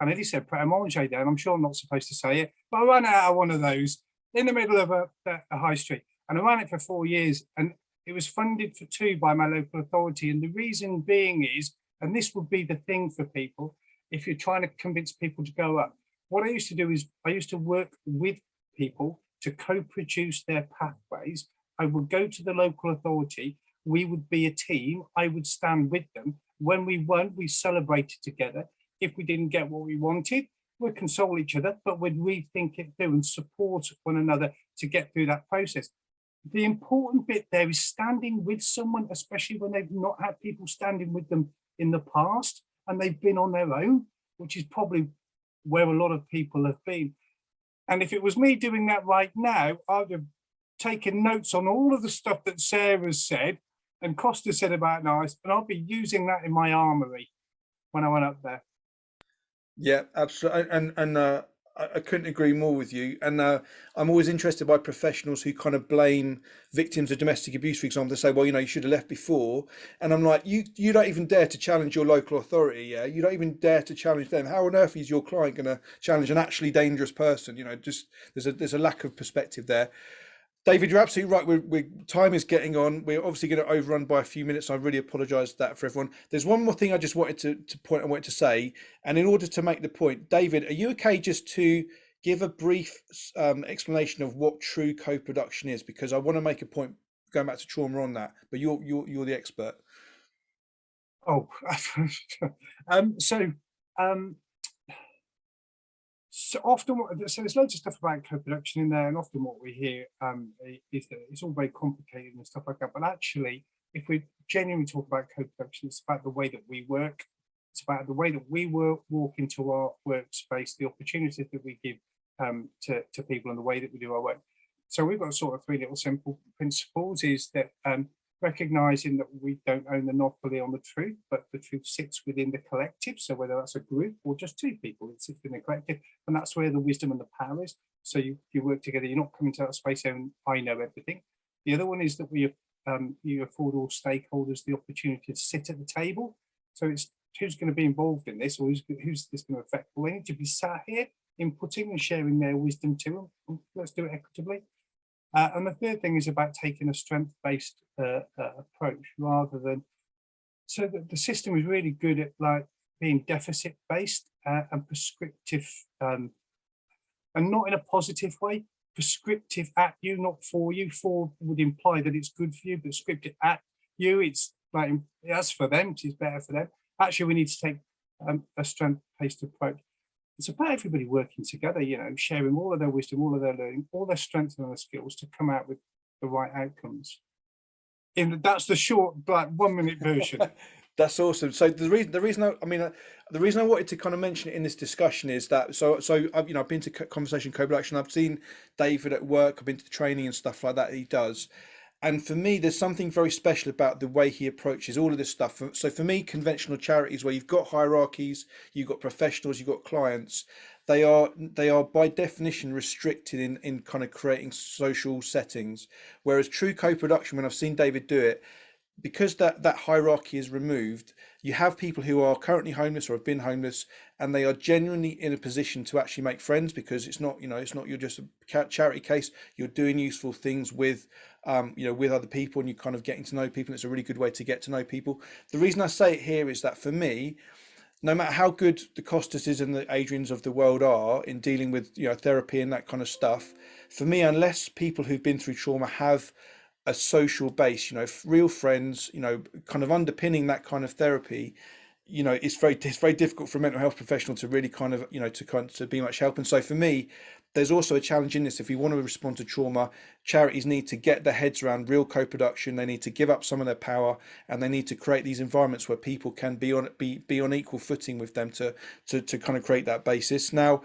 I nearly said Pret a Manger there, and I'm sure I'm not supposed to say it, but I ran it out of one of those in the middle of a high street, and I ran it for 4 years, and it was funded for 2 by my local authority. And the reason being is, and this would be the thing for people, if you're trying to convince people to go up, what I used to do is I used to work with people to co-produce their pathways. I would go to the local authority, we would be a team, I would stand with them. When we won, we celebrated together. If we didn't get what we wanted, we'd console each other, but we'd rethink it through and support one another to get through that process. The important bit there is standing with someone, especially when they've not had people standing with them in the past and they've been on their own, which is probably where a lot of people have been. And if it was me doing that right now, I'd have taken notes on all of the stuff that Sarah's said and Kostas said about NICE, and I'll be using that in my armory when I went up there. Yeah, absolutely. And I couldn't agree more with you. And I'm always interested by professionals who kind of blame victims of domestic abuse, for example. They say, well, you know, you should have left before. And I'm like, you don't even dare to challenge your local authority. Yeah, you don't even dare to challenge them. How on earth is your client going to challenge an actually dangerous person? You know, just there's a lack of perspective there. David, you're absolutely right. Time is getting on. We're obviously going to overrun by a few minutes. I really apologise for that for everyone. There's one more thing I just wanted to say. And in order to make the point, David, are you okay just to give a brief explanation of what true co-production is? Because I want to make a point going back to trauma on that. But you're the expert. Oh, so often, so there's loads of stuff about co-production in there, and often what we hear is that it's all very complicated and stuff like that. But actually, if we genuinely talk about co-production, it's about the way that we work. It's about the way that we walk into our workspace, the opportunities that we give to people, and the way that we do our work. So we've got sort of 3 little simple principles: is that recognizing that we don't own the monopoly on the truth, but the truth sits within the collective. So whether that's a group or just 2 people, it sits within the collective, and that's where the wisdom and the power is. So you work together. You're not coming to that space saying, I know everything. The other one is that you afford all stakeholders the opportunity to sit at the table. So it's who's going to be involved in this, or who's this going to affect? Well, they need to be sat here, inputting and sharing their wisdom to them. Let's do it equitably. And the third thing is about taking a strength-based approach rather than, so that the system is really good at like being deficit-based and prescriptive, and not in a positive way. Prescriptive at you, not for you. For would imply that it's good for you, but scripted at you, it's like that's for them, it's better for them. Actually, we need to take a strength-based approach. It's about everybody working together, you know, sharing all of their wisdom, all of their learning, all their strengths and their skills to come out with the right outcomes. That's the short, like 1 minute version. That's awesome. So the reason the reason I wanted to kind of mention it in this discussion is that I've I've been to conversation co-production. I've seen David at work. I've been to the training and stuff like that he does. And for me, there's something very special about the way he approaches all of this stuff. So for me, conventional charities where you've got hierarchies, you've got professionals, you've got clients, they are by definition restricted in kind of creating social settings. Whereas true co-production, when I've seen David do it, because that hierarchy is removed, you have people who are currently homeless or have been homeless, and they are genuinely in a position to actually make friends, because it's not you're just a charity case. You're doing useful things with with other people, and you're kind of getting to know people. It's a really good way to get to know people. The reason I say it here is that for me, no matter how good the Kostases and the Adrians of the world are in dealing with therapy and that kind of stuff, for me, unless people who've been through trauma have a social base, real friends, kind of underpinning that kind of therapy, it's very difficult for a mental health professional to really kind of to be much help. And so for me, there's also a challenge in this. If we want to respond to trauma, charities need to get their heads around real co-production. They need to give up some of their power, and they need to create these environments where people can be on equal footing with them to kind of create that basis. Now,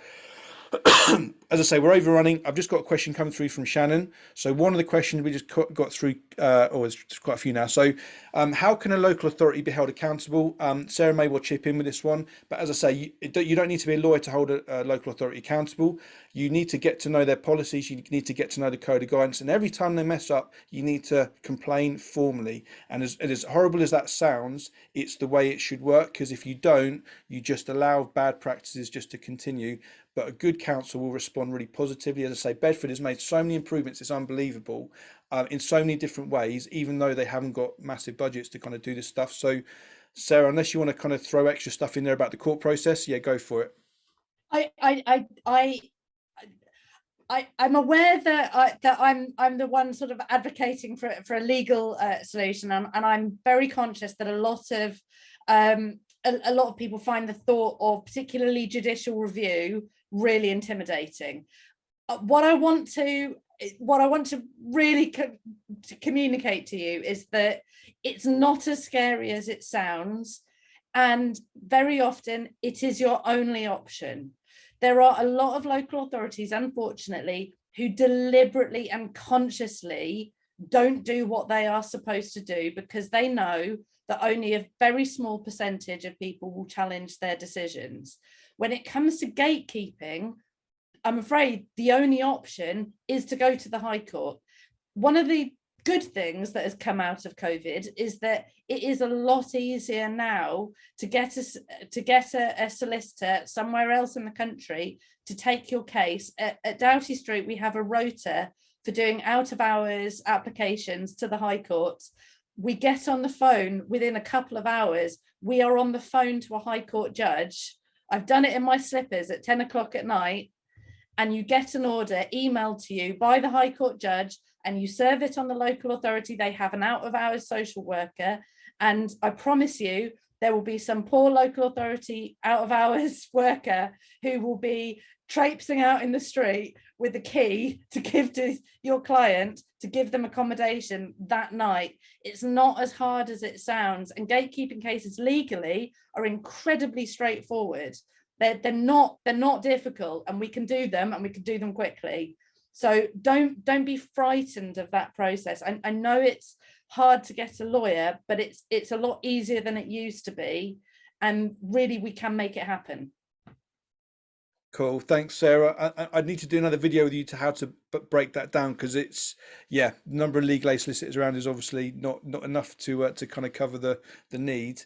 as I say, we're overrunning. I've just got a question coming through from Shannon. So one of the questions we just got through, or it's quite a few now. So how can a local authority be held accountable? Sarah may well chip in with this one, but as I say, you don't need to be a lawyer to hold a local authority accountable. You need to get to know their policies. You need to get to know the code of guidance. And every time they mess up, you need to complain formally. And as horrible as that sounds, it's the way it should work, because if you don't, you just allow bad practices just to continue. But a good council will respond really positively. As I say, Bedford has made so many improvements, it's unbelievable, in so many different ways, even though they haven't got massive budgets to kind of do this stuff. So, Sarah, unless you want to kind of throw extra stuff in there about the court process, yeah, go for it. I'm aware that I'm the one sort of advocating for a legal solution, and I'm very conscious that a lot of people find the thought of particularly judicial review really intimidating. What I want to really communicate to you is that it's not as scary as it sounds, and very often it is your only option. There are a lot of local authorities, unfortunately, who deliberately and consciously don't do what they are supposed to do because they know that only a very small percentage of people will challenge their decisions. When it comes to gatekeeping, I'm afraid the only option is to go to the High Court. One of the good things that has come out of COVID is that it is a lot easier now to get a solicitor somewhere else in the country to take your case. At Doughty Street, we have a rota for doing out of hours applications to the High Court. We get on the phone within a couple of hours. We are on the phone to a High Court judge. I've done it in my slippers at 10 o'clock at night, and you get an order emailed to you by the High Court judge, and you serve it on the local authority. They have an out of hours social worker, and I promise you there will be some poor local authority out of hours worker who will be traipsing out in the street with a key to give to your client to give them accommodation that night. It's not as hard as it sounds, and gatekeeping cases legally are incredibly straightforward. They're not difficult, and we can do them, and we can do them quickly. So don't be frightened of that process. I know it's hard to get a lawyer, but it's a lot easier than it used to be, and really we can make it happen. Cool, thanks, Sarah. I need to do another video with you to how to break that down, because it's the number of legal aid solicitors around is obviously not enough to kind of cover the need.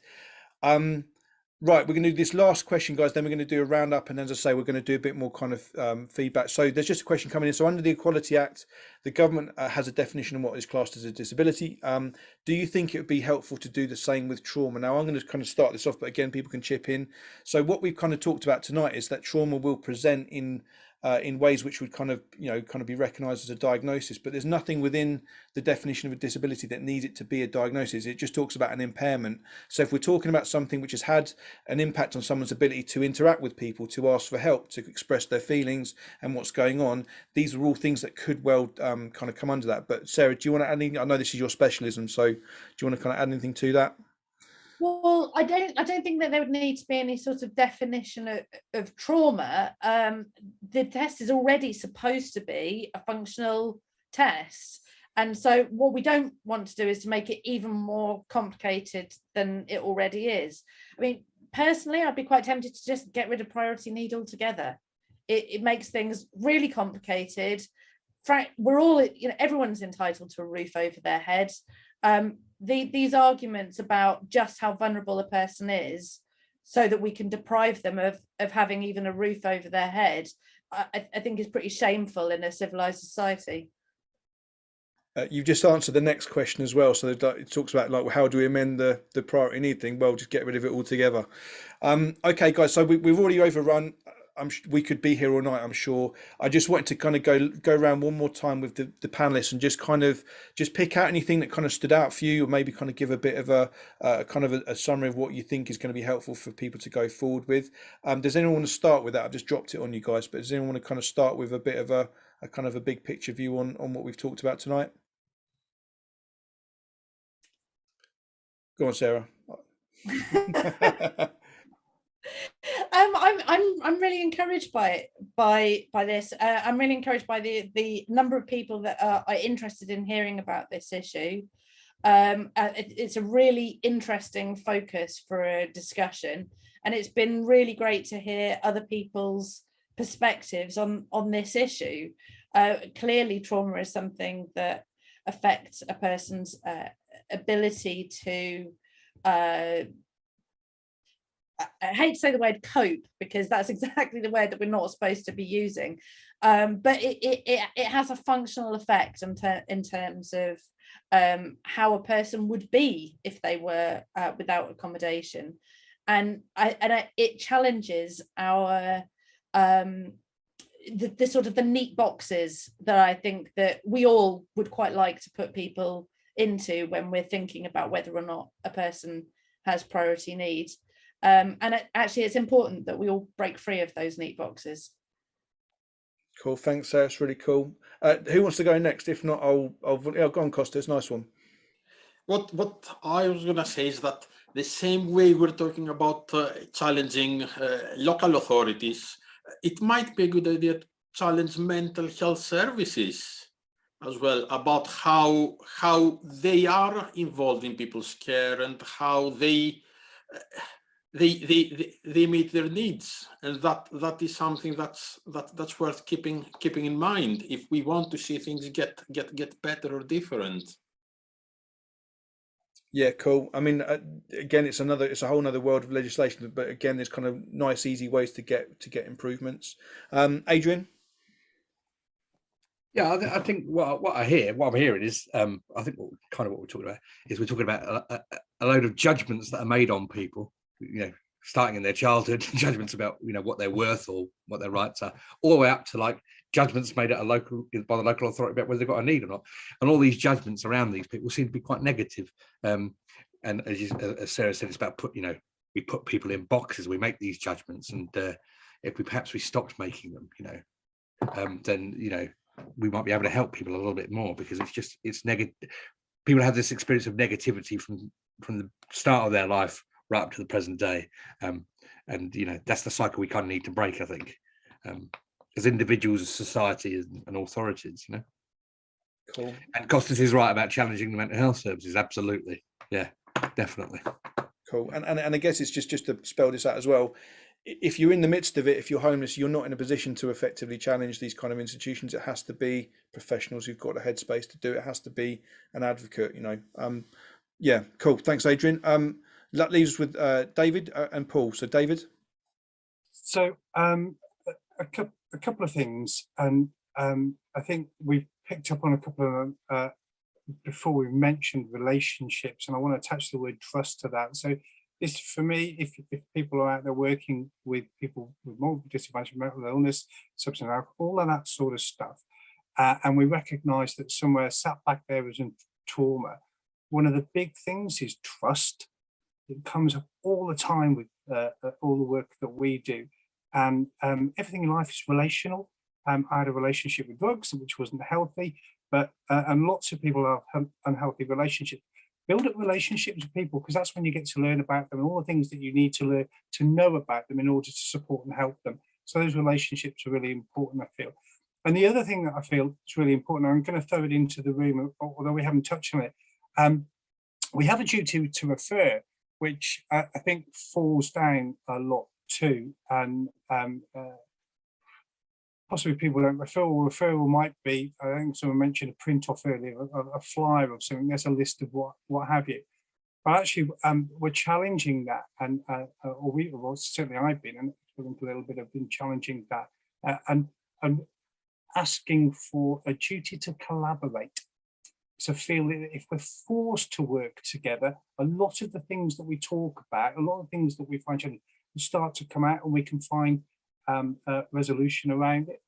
Right, we're going to do this last question, guys, then we're going to do a roundup, and as I say, we're going to do a bit more kind of feedback. So there's just a question coming in. So under the Equality Act, the government has a definition of what is classed as a disability. Do you think it would be helpful to do the same with trauma? Now, I'm going to kind of start this off, but again, people can chip in. So what we've kind of talked about tonight is that trauma will present in in ways which would kind of be recognised as a diagnosis, but there's nothing within the definition of a disability that needs it to be a diagnosis. It just talks about an impairment. So if we're talking about something which has had an impact on someone's ability to interact with people, to ask for help, to express their feelings and what's going on, these are all things that could well kind of come under that. But Sarah, do you want to add anything? I know this is your specialism, so do you want to kind of add anything to that? Well, I don't think that there would need to be any sort of definition of trauma. The test is already supposed to be a functional test. And so what we don't want to do is to make it even more complicated than it already is. I mean, personally, I'd be quite tempted to just get rid of priority need altogether. It makes things really complicated. We're all, everyone's entitled to a roof over their head. These arguments about just how vulnerable a person is so that we can deprive them of having even a roof over their head, I think is pretty shameful in a civilized society. You've just answered the next question as well. So it talks about like, how do we amend the priority need thing? Well, just get rid of it altogether. Okay, guys, so we've already overrun. We could be here all night, I'm sure. I just wanted to kind of go around one more time with the panelists and just pick out anything that kind of stood out for you, or maybe kind of give a bit of a summary of what you think is going to be helpful for people to go forward with. Does anyone want to start with that? I've just dropped it on you guys, but does anyone want to kind of start with a bit of a kind of a big picture view on what we've talked about tonight? Go on, Sarah. I'm really encouraged by this. I'm really encouraged by the number of people that are interested in hearing about this issue. It's a really interesting focus for a discussion, and it's been really great to hear other people's perspectives on this issue. Clearly, trauma is something that affects a person's ability to I hate to say the word cope, because that's exactly the word that we're not supposed to be using, but it has a functional effect in terms of how a person would be if they were without accommodation, and it challenges our the sort of the neat boxes that I think that we all would quite like to put people into when we're thinking about whether or not a person has priority needs. And actually, it's important that we all break free of those neat boxes. Cool, thanks, Sarah. It's really cool. Who wants to go next? If not, I'll go on, Kostas. Nice one. What I was gonna say is that the same way we're talking about challenging local authorities, it might be a good idea to challenge mental health services as well, about how they are involved in people's care and how they meet their needs, and that is something that's worth keeping in mind if we want to see things get better or different. Yeah, cool. I mean, again, it's a whole other world of legislation, but again, there's kind of nice, easy ways to get improvements. Adrian? Yeah, I think what I'm hearing is, I think what we're talking about is we're talking about a load of judgments that are made on people, starting in their childhood, judgments about what they're worth or what their rights are, all the way up to like judgments made by the local authority about whether they've got a need or not. And all these judgments around these people seem to be quite negative. And as Sarah said, it's about we put people in boxes, we make these judgments, and if we stopped making them, then we might be able to help people a little bit more, because it's negative. People have this experience of negativity from the start of their life right up to the present day, and that's the cycle we kind of need to break, I think, as individuals, as society, and authorities. Cool. And Kostas is right about challenging the mental health services. Absolutely, yeah, definitely. Cool. And I guess it's just to spell this out as well. If you're in the midst of it, if you're homeless, you're not in a position to effectively challenge these kind of institutions. It has to be professionals who've got a headspace to do it. It has to be an advocate. Yeah, cool. Thanks, Adrian. That leaves us with David and Paul. So, David. So, a couple of things, and I think we've picked up on a couple of before we mentioned relationships, and I want to attach the word trust to that. So, This, for me, if people are out there working with people with multiple disadvantage, mental illness, substance abuse, all of that sort of stuff, and we recognise that somewhere sat back there is in trauma, one of the big things is trust. It comes up all the time with all the work that we do, and everything in life is relational. I had a relationship with drugs which wasn't healthy, but and lots of people have unhealthy relationships. Build up relationships with people, because that's when you get to learn about them and all the things that you need to learn to know about them in order to support and help them. So those relationships are really important, I feel. And the other thing that I feel is really important, I'm going to throw it into the room, although we haven't touched on it. We have a duty to refer, which I think falls down a lot too. And possibly people don't refer, or referral might be, I think someone mentioned a print off earlier, a flyer or something, there's a list of what have you. But actually, we're challenging that, and well, certainly I've been, and a little bit have been challenging that, and asking for a duty to collaborate. So feel that if we're forced to work together, a lot of the things that we talk about, a lot of things that we find challenging, will start to come out, and we can find a resolution around it.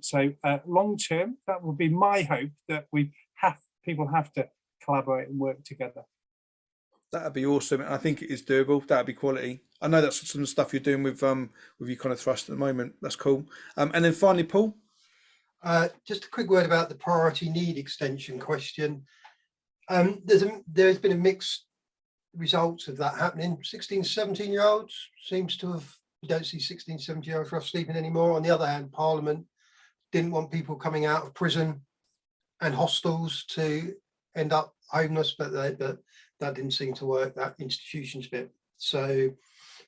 So long term, that will be my hope, that people have to collaborate and work together. That'd be awesome. I think it is doable. That'd be quality. I know that's some stuff you're doing with your kind of thrust at the moment. That's cool. And then finally, Paul. Just a quick word about the priority need extension question. There's been a mixed results of that happening. 16, 17-year-olds seems to have, you don't see 16, 17-year-olds rough sleeping anymore. On the other hand, Parliament didn't want people coming out of prison and hostels to end up homeless, but that didn't seem to work, that institutions bit. So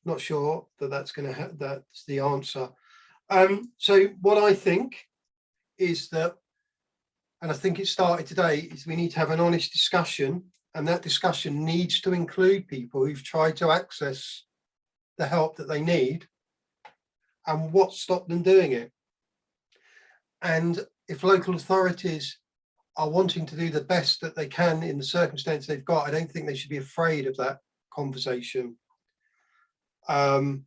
not sure that's going to that's the answer. So what I think is that, and I think it started today, is we need to have an honest discussion, and that discussion needs to include people who've tried to access the help that they need and what stopped them doing it. And if local authorities are wanting to do the best that they can in the circumstance they've got, I don't think they should be afraid of that conversation. And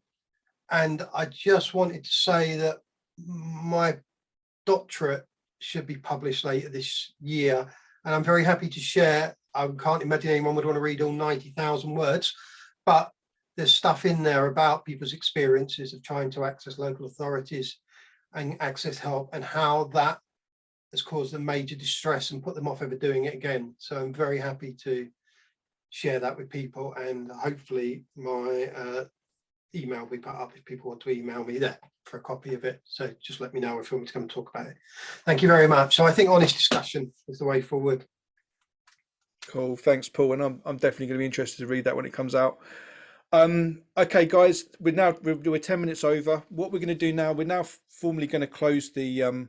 I just wanted to say that my doctorate should be published later this year, and I'm very happy to share. I can't imagine anyone would want to read all 90,000 words, but there's stuff in there about people's experiences of trying to access local authorities and access help, and how that has caused them major distress and put them off ever doing it again. So I'm very happy to share that with people, and hopefully my email will be put up if people want to email me there for a copy of it. So just let me know if you want me to come and talk about it. Thank you very much. So I think honest discussion is the way forward. Cool, thanks, Paul. And I'm definitely going to be interested to read that when it comes out. Okay, guys, we're 10 minutes over. What we're going to do now, we're now formally going to close the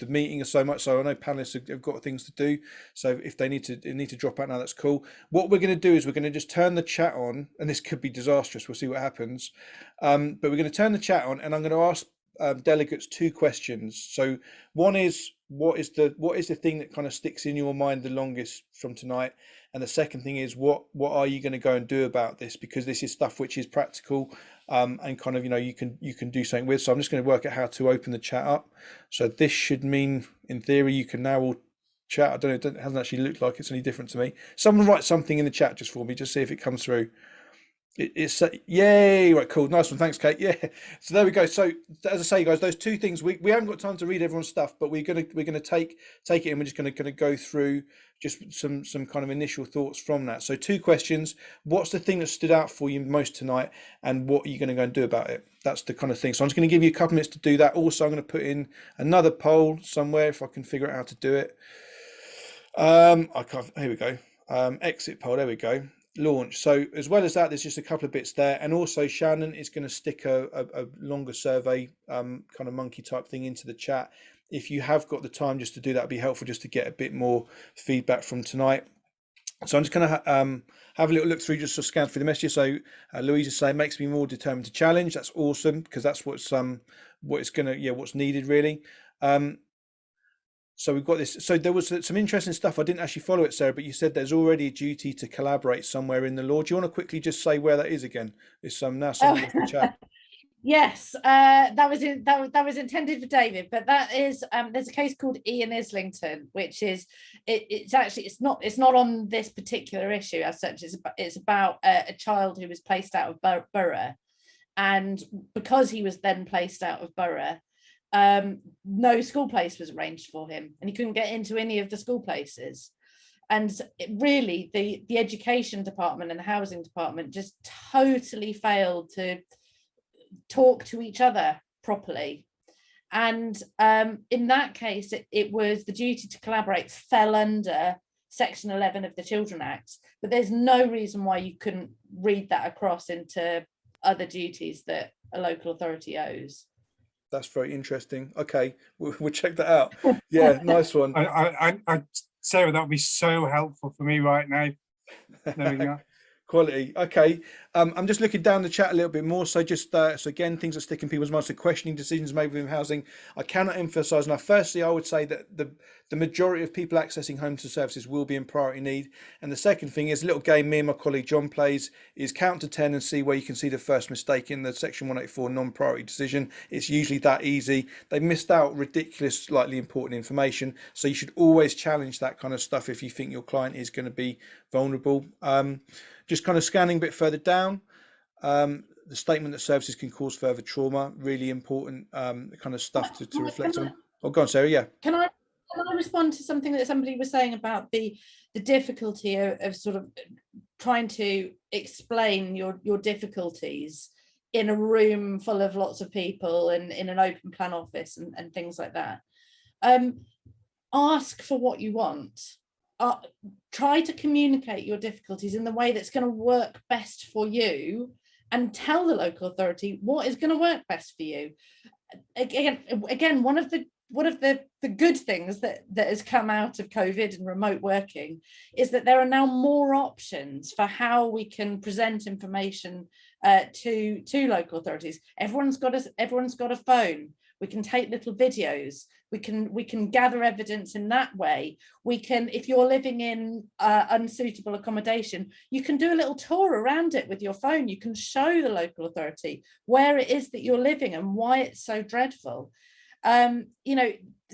meeting so much. So I know panelists have got things to do. So if they need to drop out now, that's cool. What we're going to do is we're going to just turn the chat on, and this could be disastrous. We'll see what happens. But we're going to turn the chat on, and I'm going to ask delegates 2 questions. So one is, what is the thing that kind of sticks in your mind the longest from tonight? And the second thing is, what are you going to go and do about this? Because this is stuff which is practical, and kind of, you can do something with. So I'm just going to work out how to open the chat up. So this should mean, in theory, you can now all chat. I don't know, it hasn't actually looked like it's any different to me. Someone write something in the chat just for me, just see if it comes through. It's yay, right, cool, nice one, thanks, Kate. Yeah, so there we go. So as I say, guys, those 2 things, we haven't got time to read everyone's stuff, but we're gonna take it, and we're just gonna go through just some kind of initial thoughts from that. So 2 questions: what's the thing that stood out for you most tonight, and what are you going to go and do about it? That's the kind of thing. So I'm just going to give you a couple minutes to do that. Also, I'm going to put in another poll somewhere if I can figure out how to do it. I can't. Here we go. Exit poll. There we go. Launch. So as well as that, there's just a couple of bits there, and also Shannon is going to stick a longer survey kind of monkey type thing into the chat. If you have got the time just to do that, it'd be helpful just to get a bit more feedback from tonight. So I'm just going to have a little look through, just to scan through the messages. So Louise is saying, makes me more determined to challenge. That's awesome, because that's what's needed really. So we've got this. So there was some interesting stuff. I didn't actually follow it, Sarah, but you said there's already a duty to collaborate somewhere in the law. Do you want to quickly just say where that is again? It's now something off the chat. Yes, that was intended for David, but that is there's a case called Ian Islington, which is it's not on this particular issue as such. It's about a child who was placed out of borough, and because he was then placed out of borough, no school place was arranged for him, and he couldn't get into any of the school places. And really, the education department and the housing department just totally failed to talk to each other properly. And in that case, it was the duty to collaborate fell under Section 11 of the Children Act, but there's no reason why you couldn't read that across into other duties that a local authority owes. That's very interesting. Okay, we'll check that out. Yeah, nice one. Sarah, that would be so helpful for me right now. There we go. Quality. Okay. I'm just looking down the chat a little bit more. So just so again, things that stick in people's minds. So questioning decisions made within housing. I cannot emphasize enough. Firstly, I would say that the majority of people accessing homes and services will be in priority need. And the second thing is a little game me and my colleague John plays is count to 10 and see where you can see the first mistake in the Section 184 non-priority decision. It's usually that easy. They missed out ridiculous, slightly important information. So you should always challenge that kind of stuff if you think your client is going to be vulnerable. Just kind of scanning a bit further down, the statement that services can cause further trauma, really important kind of stuff to reflect on. Oh, go on, Sarah, yeah. Can I respond to something that somebody was saying about the difficulty of sort of trying to explain your difficulties in a room full of lots of people and in an open plan office and things like that? Ask for what you want. Try to communicate your difficulties in the way that's going to work best for you, and tell the local authority what is going to work best for you. Again, one of the good things that has come out of COVID and remote working is that there are now more options for how we can present information to local authorities. Everyone's got a phone. We can take little videos. We can gather evidence in that way. We can, if you're living in unsuitable accommodation, you can do a little tour around it with your phone. You can show the local authority where it is that you're living and why it's so dreadful. So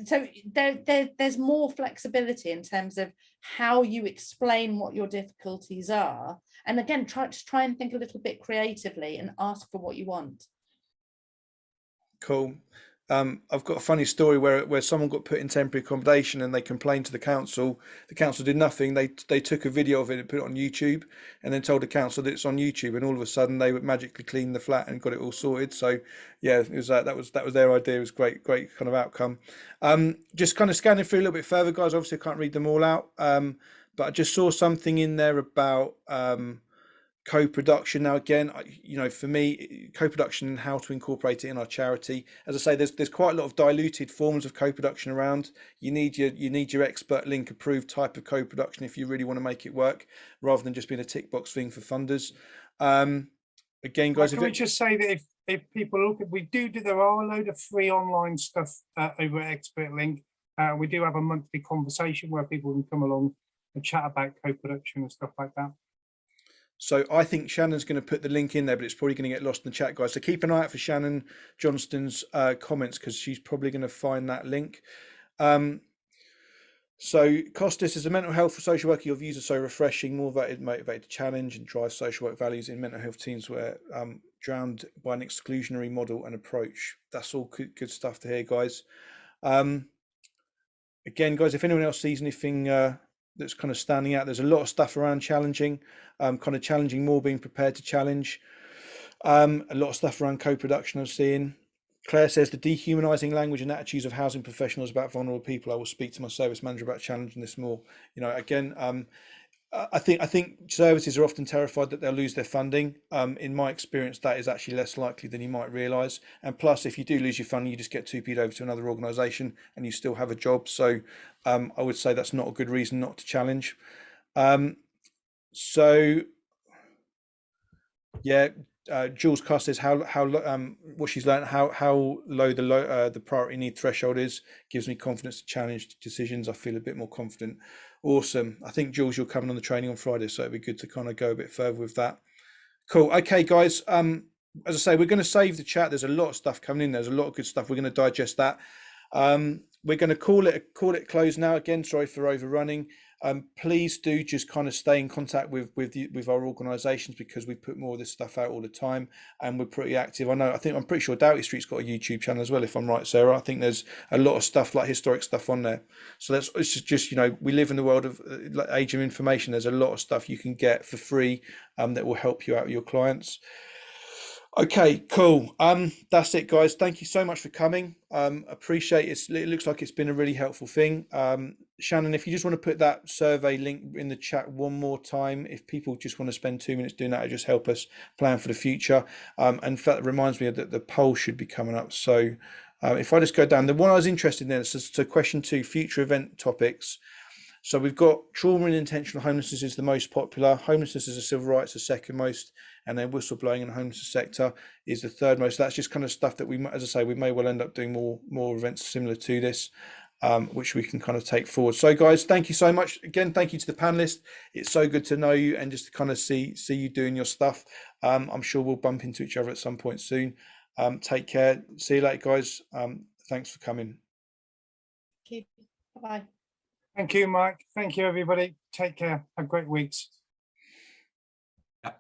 there's more flexibility in terms of how you explain what your difficulties are. And again, try and think a little bit creatively and ask for what you want. Cool. I've got a funny story where someone got put in temporary accommodation and they complained to the council. The council did nothing. They took a video of it and put it on YouTube, and then told the council that it's on YouTube. And all of a sudden, they would magically clean the flat and got it all sorted. So yeah, it was that was their idea. It was great kind of outcome. Just kind of scanning through a little bit further, guys. Obviously, I can't read them all out, but I just saw something in there about co-production. Now again, for me, co-production and how to incorporate it in our charity. As I say, there's quite a lot of diluted forms of co-production around. You need your expert link approved type of co-production if you really want to make it work, rather than just being a tick box thing for funders. Again, guys, can we just say that if people look at, there are a load of free online stuff over at Expert Link. We do have a monthly conversation where people can come along and chat about co-production and stuff like that. So I think Shannon's going to put the link in there, but it's probably going to get lost in the chat, guys. So keep an eye out for Shannon Johnston's comments, because she's probably going to find that link. So Kostas, as a mental health social worker, your views are so refreshing, more motivated to challenge and drive social work values in mental health teams where drowned by an exclusionary model and approach. That's all good stuff to hear, guys. Again, guys, if anyone else sees anything that's kind of standing out, there's a lot of stuff around challenging, kind of challenging more, being prepared to challenge. A lot of stuff around co-production I'm seeing. Claire says the dehumanizing language and attitudes of housing professionals about vulnerable people. I will speak to my service manager about challenging this more. Again, I think services are often terrified that they'll lose their funding. In my experience, that is actually less likely than you might realise. And plus, if you do lose your funding, you just get 2P'd over to another organisation and you still have a job. So I would say that's not a good reason not to challenge. So yeah, Jules Cuss says what she's learned, how low the priority need threshold is, gives me confidence to challenge decisions. I feel a bit more confident. Awesome. I think Jules, you're coming on the training on Friday, so it'd be good to kind of go a bit further with that. Cool. Okay, guys. As I say, we're going to save the chat. There's a lot of stuff coming in. There's a lot of good stuff. We're going to digest that. We're going to call it closed now. Again, sorry for overrunning. Please do just kind of stay in contact with our organisations, because we put more of this stuff out all the time, and we're pretty active. I'm pretty sure Doughty Street's got a YouTube channel as well, if I'm right, Sarah. I think there's a lot of stuff, like historic stuff, on there. So it's just, you know, we live in the world of age of information. There's a lot of stuff you can get for free that will help you out with your clients. Okay, cool. That's it, guys. Thank you so much for coming. Appreciate it. It looks like it's been a really helpful thing. Shannon, if you just want to put that survey link in the chat one more time, if people just want to spend 2 minutes doing that, it'll just help us plan for the future. And in fact, it reminds me that the poll should be coming up. So if I just go down, the one I was interested in, so question 2, future event topics. So we've got trauma and intentional homelessness is the most popular. Homelessness as a civil rights, the second most, and then whistleblowing in the homelessness sector is the third most. That's just kind of stuff that we, as I say, we may well end up doing more events similar to this, which we can kind of take forward. So guys, thank you so much. Again, thank you to the panelists. It's so good to know you and just to kind of see you doing your stuff. I'm sure we'll bump into each other at some point soon. Take care. See you later, guys. Thanks for coming. Thank you. Bye-bye. Thank you, Mike. Thank you, everybody. Take care. Have great weeks. Yeah.